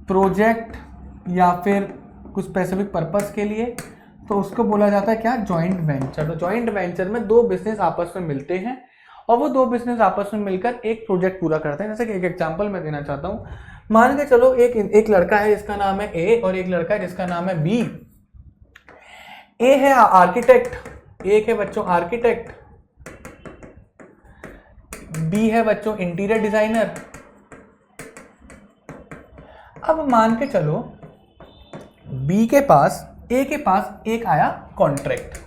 प्रोजेक्ट या फिर कुछ स्पेसिफिक पर्पस के लिए, तो उसको बोला जाता है क्या, जॉइंट वेंचर। तो जॉइंट वेंचर में दो बिजनेस आपस में मिलते हैं और वो दो बिजनेस आपस में मिलकर एक प्रोजेक्ट पूरा करते हैं। जैसे कि एक एग्जांपल मैं देना चाहता हूँ, मान के चलो एक लड़का है जिसका नाम है ए और एक लड़का है जिसका नाम है बी। ए है आर्किटेक्ट, एक है बच्चों आर्किटेक्ट, बी है बच्चों इंटीरियर डिजाइनर। अब मान के चलो बी के पास ए के पास एक आया कॉन्ट्रैक्ट।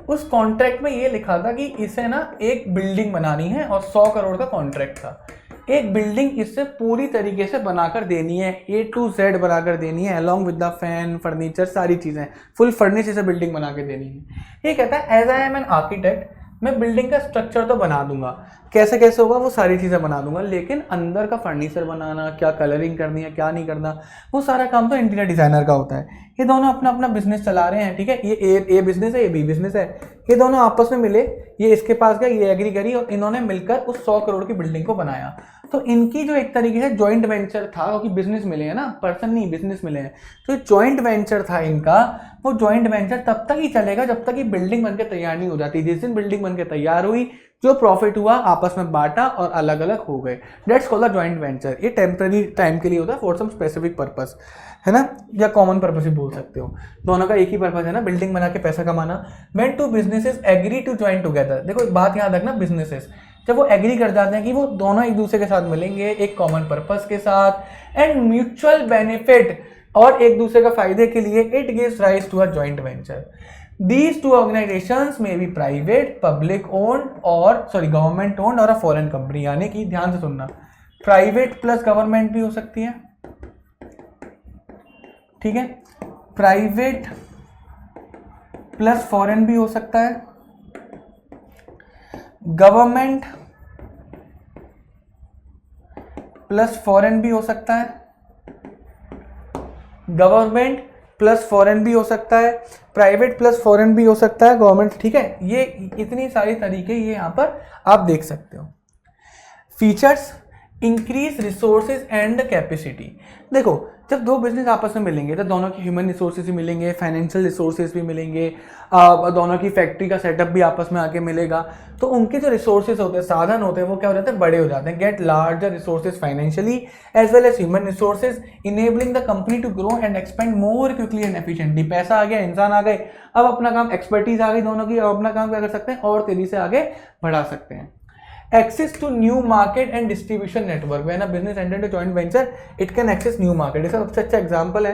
उस कॉन्ट्रैक्ट में ये लिखा था कि इसे ना एक बिल्डिंग बनानी है और 100 करोड़ का कॉन्ट्रैक्ट था। एक बिल्डिंग इससे पूरी तरीके से बनाकर देनी है, A to Z बनाकर देनी है, along with the fan, furniture, सारी चीज़ें फुल फर्निश इसे बिल्डिंग बना के देनी है। ये कहता है as I am an architect, मैं बिल्डिंग का स्ट्रक्चर तो बना दूंगा, कैसे कैसे होगा वो सारी चीज़ें बना दूंगा, लेकिन अंदर का फर्नीचर बनाना, क्या कलरिंग करनी है क्या नहीं करना, वो सारा काम तो इंटीरियर डिज़ाइनर का होता है। ये दोनों अपना अपना बिजनेस चला रहे हैं, ठीक है। ये ए बिजनेस है, ये बी बिजनेस है। ये दोनों आपस में मिले, ये इसके पास गया, ये एग्री करी और इन्होंने मिलकर उस 100 करोड़ की बिल्डिंग को बनाया। तो इनकी जो एक तरीके से जॉइंट वेंचर था, क्योंकि बिजनेस मिले हैं ना, पर्सन नहीं बिजनेस मिले हैं, तो जॉइंट वेंचर था इनका। वो जॉइंट वेंचर तब तक ही चलेगा जब तक ये बिल्डिंग बनकर तैयार नहीं हो जाती। जिस दिन बिल्डिंग बनकर तैयार हुई, जो प्रॉफिट हुआ आपस में बांटा और अलग अलग हो गए। That's called the joint venture. ये टेम्पररी टाइम के लिए होता है, फॉर सम स्पेसिफिक पर्पस, है ना, या कॉमन पर्पस भी बोल सकते हो। दोनों का एक ही पर्पस है ना, बिल्डिंग बना के पैसा कमाना। When two businesses agree to join together, देखो एक बात याद रखना, बिजनेसेस जब वो एग्री कर जाते हैं कि वो दोनों एक दूसरे के साथ मिलेंगे एक कॉमन पर्पस के साथ एंड म्यूचुअल बेनिफिट, और एक दूसरे का फायदे के लिए, it gives rise to a joint venture. These two organizations may be private, public owned और गवर्नमेंट ओन्ड और अ फॉरेन कंपनी। यानी कि ध्यान से सुनना, प्राइवेट प्लस गवर्नमेंट भी हो सकती है, ठीक है, प्राइवेट प्लस फॉरेन भी हो सकता है, गवर्नमेंट प्लस फॉरेन भी हो सकता है, गवर्नमेंट प्लस फॉरेन भी हो सकता है, प्राइवेट प्लस फॉरेन भी हो सकता है, गवर्नमेंट, ठीक है। ये इतनी सारी तरीके ये यहाँ पर आप देख सकते हो। Features, increase resources and capacity. देखो जब दो बिजनेस आपस में मिलेंगे तो दोनों की ह्यूमन रिसोर्सेज भी मिलेंगे, फाइनेंशियल रिसोर्सेज भी मिलेंगे, दोनों की फैक्ट्री का सेटअप भी आपस में आके मिलेगा। तो उनके जो रिसोर्सेज होते हैं, साधन होते हैं, वो क्या हो जाते हैं, बड़े हो जाते हैं। Get larger resources financially as well as human resources, enabling the company to grow and expand more quickly and efficiently. पैसा आ गया, इंसान आ गए, अब अपना काम, एक्सपर्टीज आ गई दोनों की, अब अपना काम क्या कर सकते हैं और तेजी से आगे बढ़ा सकते हैं। Access to new market and distribution network. When a business enter into joint venture, it can access new market. इसका सबसे अच्छा एग्जाम्पल है,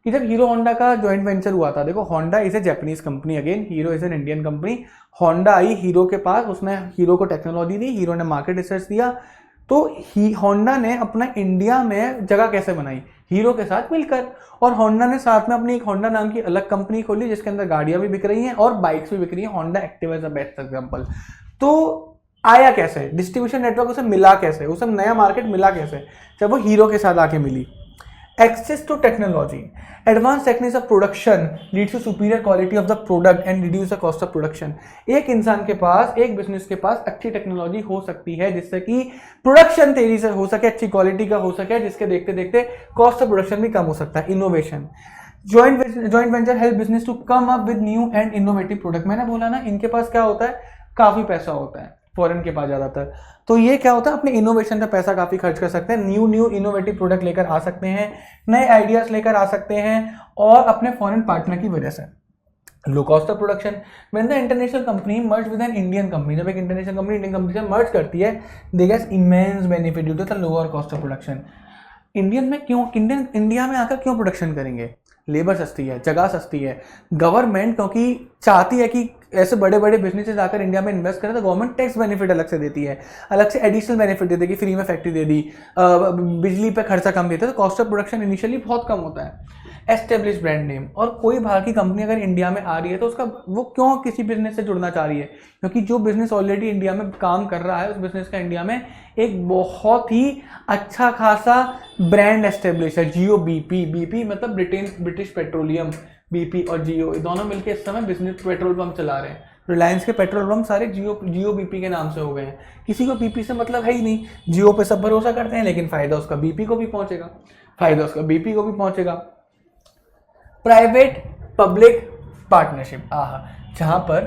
कि जब हीरो होंडा का जॉइंट वेंचर हुआ था, देखो Honda is a Japanese company, again hero is an Indian company, Honda I hero के पास, उसने हीरो को टेक्नोलॉजी दी, हीरो ने मार्केट रिसर्च दिया, तो होंडा ने अपना इंडिया में जगह कैसे बनाई, हीरो के साथ मिलकर, और होंडा ने साथ में अपनी एक होंडा नाम की अलग कंपनी खोली जिसके अंदर गाड़ियां भी बिक रही हैं और बाइक्स भी बिक रही हैं, Honda Activa is the best example. तो आया कैसे, डिस्ट्रीब्यूशन नेटवर्क उसे मिला कैसे, उसे नया मार्केट मिला कैसे, जब वो हीरो के साथ आके मिली। Access to technology, advance techniques of production leads to superior quality of the product and reduce the cost of production. एक इंसान के पास, एक बिजनेस के पास अच्छी टेक्नोलॉजी हो सकती है जिससे कि प्रोडक्शन तेजी से हो सके, अच्छी क्वालिटी का हो सके, जिसके देखते देखते कॉस्ट ऑफ प्रोडक्शन भी कम हो सकता है। Innovation, joint venture help business to come up with new and innovative product. मैंने बोला ना, इनके पास क्या होता है, काफी पैसा होता है फॉरेन के पास ज़्यादातर, तो ये क्या होता है, अपने इनोवेशन का पैसा काफ़ी खर्च कर सकते हैं, न्यू इनोवेटिव प्रोडक्ट लेकर आ सकते हैं, नए आइडियाज़ लेकर आ सकते हैं, और अपने फॉरेन पार्टनर की वजह से low cost of production. When the international company merge with an Indian company, जब एक इंटरनेशनल कंपनी इंडियन कंपनी से मर्ज करती है, they get immense benefit due to the lower cost of production. India में आकर क्यों प्रोडक्शन करेंगे, labour सस्ती है, जगह सस्ती है, गवर्नमेंट क्योंकि चाहती है कि ऐसे बड़े बड़े बिजनेसेस आकर इंडिया में इन्वेस्ट करें, तो गवर्नमेंट टैक्स बेनिफिट अलग से देती है, अलग से एडिशनल बेनिफिट दे देगी, फ्री में फैक्ट्री दे दी, बिजली पे खर्चा कम देते हैं, तो कॉस्ट ऑफ प्रोडक्शन इनिशियली बहुत कम होता है। एस्टेब्लिश ब्रांड नेम, और कोई बाहर की कंपनी अगर इंडिया में आ रही है तो उसका वो क्यों किसी बिजनेस से जुड़ना चाह रही है, क्योंकि जो बिजनेस ऑलरेडी इंडिया में काम कर रहा है उस बिजनेस का इंडिया में एक बहुत ही अच्छा खासा ब्रांड एस्टेब्लिश है। जियो बीपी, बीपी मतलब ब्रिटिश पेट्रोलियम, बीपी और जियो दोनों मिलकर इस समय बिजनेस पेट्रोल पंप चला रहे हैं। रिलायंस के पेट्रोल पंप सारे जियो बीपी के नाम से हो गए हैं, किसी को बीपी से मतलब है ही नहीं, जियो पे सब भरोसा करते हैं, लेकिन फायदा उसका बीपी को भी पहुंचेगा, फायदा उसका बीपी को भी पहुंचेगा। प्राइवेट पब्लिक पार्टनरशिप, जहां पर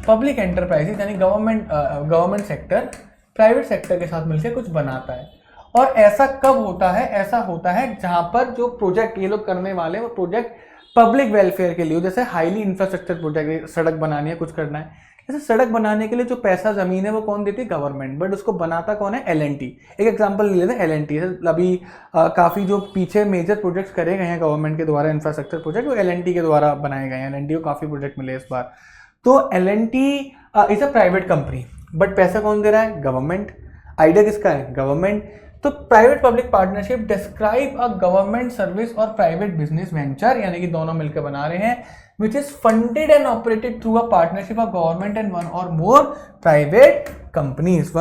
पब्लिक एंटरप्राइजेज यानी गवर्नमेंट सेक्टर प्राइवेट सेक्टर के साथ मिलकर कुछ बनाता है। और ऐसा कब होता है, ऐसा होता है जहां पर जो प्रोजेक्ट ये लोग करने वाले हैं वो प्रोजेक्ट पब्लिक वेलफेयर के लिए हो, जैसे हाईली इंफ्रास्ट्रक्चर प्रोजेक्ट, सड़क बनानी है, कुछ करना है, जैसे सड़क बनाने के लिए जो पैसा जमीन है वो कौन देती है, गवर्नमेंट, बट उसको बनाता कौन है, L&T। एक एग्जांपल ले लेते हैं L&T, अभी काफ़ी जो पीछे मेजर प्रोजेक्ट्स करे गए हैं गवर्नमेंट के द्वारा इंफ्रास्ट्रक्चर प्रोजेक्ट, वो L&T के द्वारा बनाए गए हैं, L&T को काफ़ी प्रोजेक्ट मिले इस बार। तो L&T is a private company, but पैसा कौन दे रहा है, गवर्नमेंट। आइडिया किसका है, गवर्नमेंट। तो private public partnership describe a government service और प्राइवेट बिजनेस वेंचर, यानी कि दोनों मिलकर बना रहे हैं, which is funded and operated through a partnership of government and one or more private companies।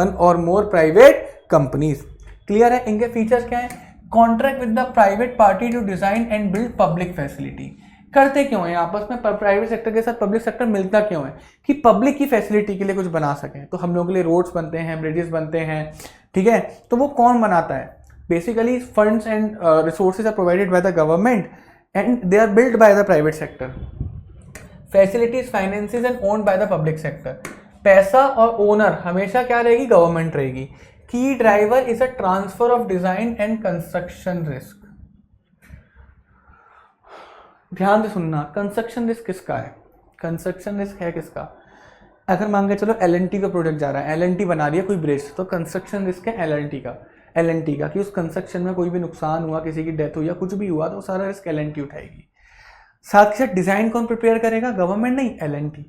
Clear है, इनके फीचर्स क्या है, contract with the private party to design and build public facility. करते क्यों है आपस में, प्राइवेट सेक्टर के साथ पब्लिक सेक्टर मिलता क्यों है, कि पब्लिक की फैसिलिटी के लिए कुछ बना सकें। तो हम लोगों के लिए रोड्स बनते हैं, ब्रिजेस बनते हैं, ठीक है, तो वो कौन बनाता है, basically funds and resources are provided by the government and they are build by the private sector. Facilities finances and owned by the public sector. पैसा और ओनर हमेशा क्या रहेगी, गवर्नमेंट रहेगी। Key driver is a transfer of design and construction risk. ध्यान से सुनना, construction risk किसका है, कंस्ट्रक्शन रिस्क है किसका, अगर मान के चलो L&T का प्रोजेक्ट जा रहा है, L&T बना रही है कोई ब्रिज, तो कंस्ट्रक्शन रिस्क है L&T का कि उस कंस्ट्रक्शन में कोई भी नुकसान हुआ, किसी की डेथ हुई या कुछ भी हुआ, तो सारा रिस्क L&T उठाएगी। साथ के साथ डिज़ाइन कौन प्रिपेयर करेगा, गवर्नमेंट नहीं, L&T।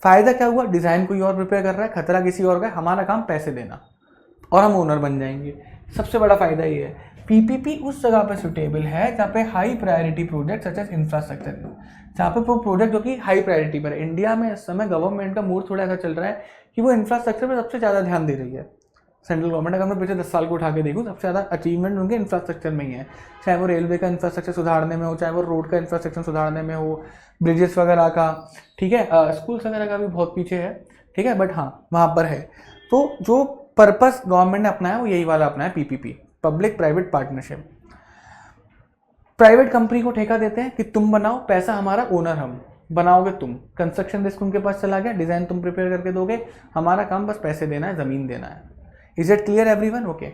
फायदा क्या हुआ, डिज़ाइन कोई और प्रिपेयर कर रहा है, खतरा किसी और का है, हमारा काम पैसे देना और हम ओनर बन जाएंगे। सबसे बड़ा फायदा ये है। PPP उस जगह पे सुटेबल है जहाँ पे high priority project such as infrastructure, जहाँ पे वो प्रोजेक्ट जो कि हाई प्रायोरिटी पर है। इंडिया में इस समय गवर्नमेंट का मूड थोड़ा ऐसा चल रहा है कि वो इंफ्रास्ट्रक्चर पर सबसे ज़्यादा ध्यान दे रही है। सेंट्रल गवर्नमेंट, अगर मैं पिछले 10 साल को उठा के देखूँ, सबसे ज़्यादा अचीवमेंट उनके इंफ्रास्ट्रक्चर में ही है, चाहे वो रेलवे का इंफ्रास्ट्रक्चर सुधारने में हो, चाहे वो रोड का इंफ्रास्ट्रक्चर सुधारने में हो, ब्रिजेस वगैरह का, ठीक है, स्कूल्स वगैरह का भी बहुत पीछे है, ठीक है, बट हाँ वहाँ पर है। तो जो पर्पस गवर्नमेंट ने अपनाया वो यही वाला अपनाया, PPP, public private partnership. Private company को ठेका देते हैं कि तुम बनाओ, पैसा हमारा, ओनर हम, बनाओगे तुम, कंस्ट्रक्शन रिस्क उनके पास चला गया, डिजाइन तुम प्रिपेयर करके दोगे, हमारा काम बस पैसे देना है, जमीन देना है। Is it clear everyone? Okay,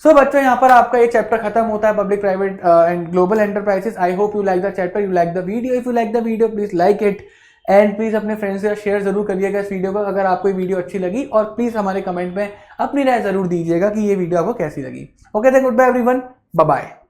so बच्चों यहाँ पर आपका ये चैप्टर खत्म होता है, public private and global enterprises. I hope you like the chapter, you like the video. If you like the video please like it and please अपने friends के साथ शेयर जरूर करिएगा इस वीडियो को अगर आपको ये वीडियो अच्छी लगी, और प्लीज हमारे कमेंट में अपनी राय जरूर दीजिएगा कि ये वीडियो आपको कैसी लगी। Okay, then good bye everyone, bye bye.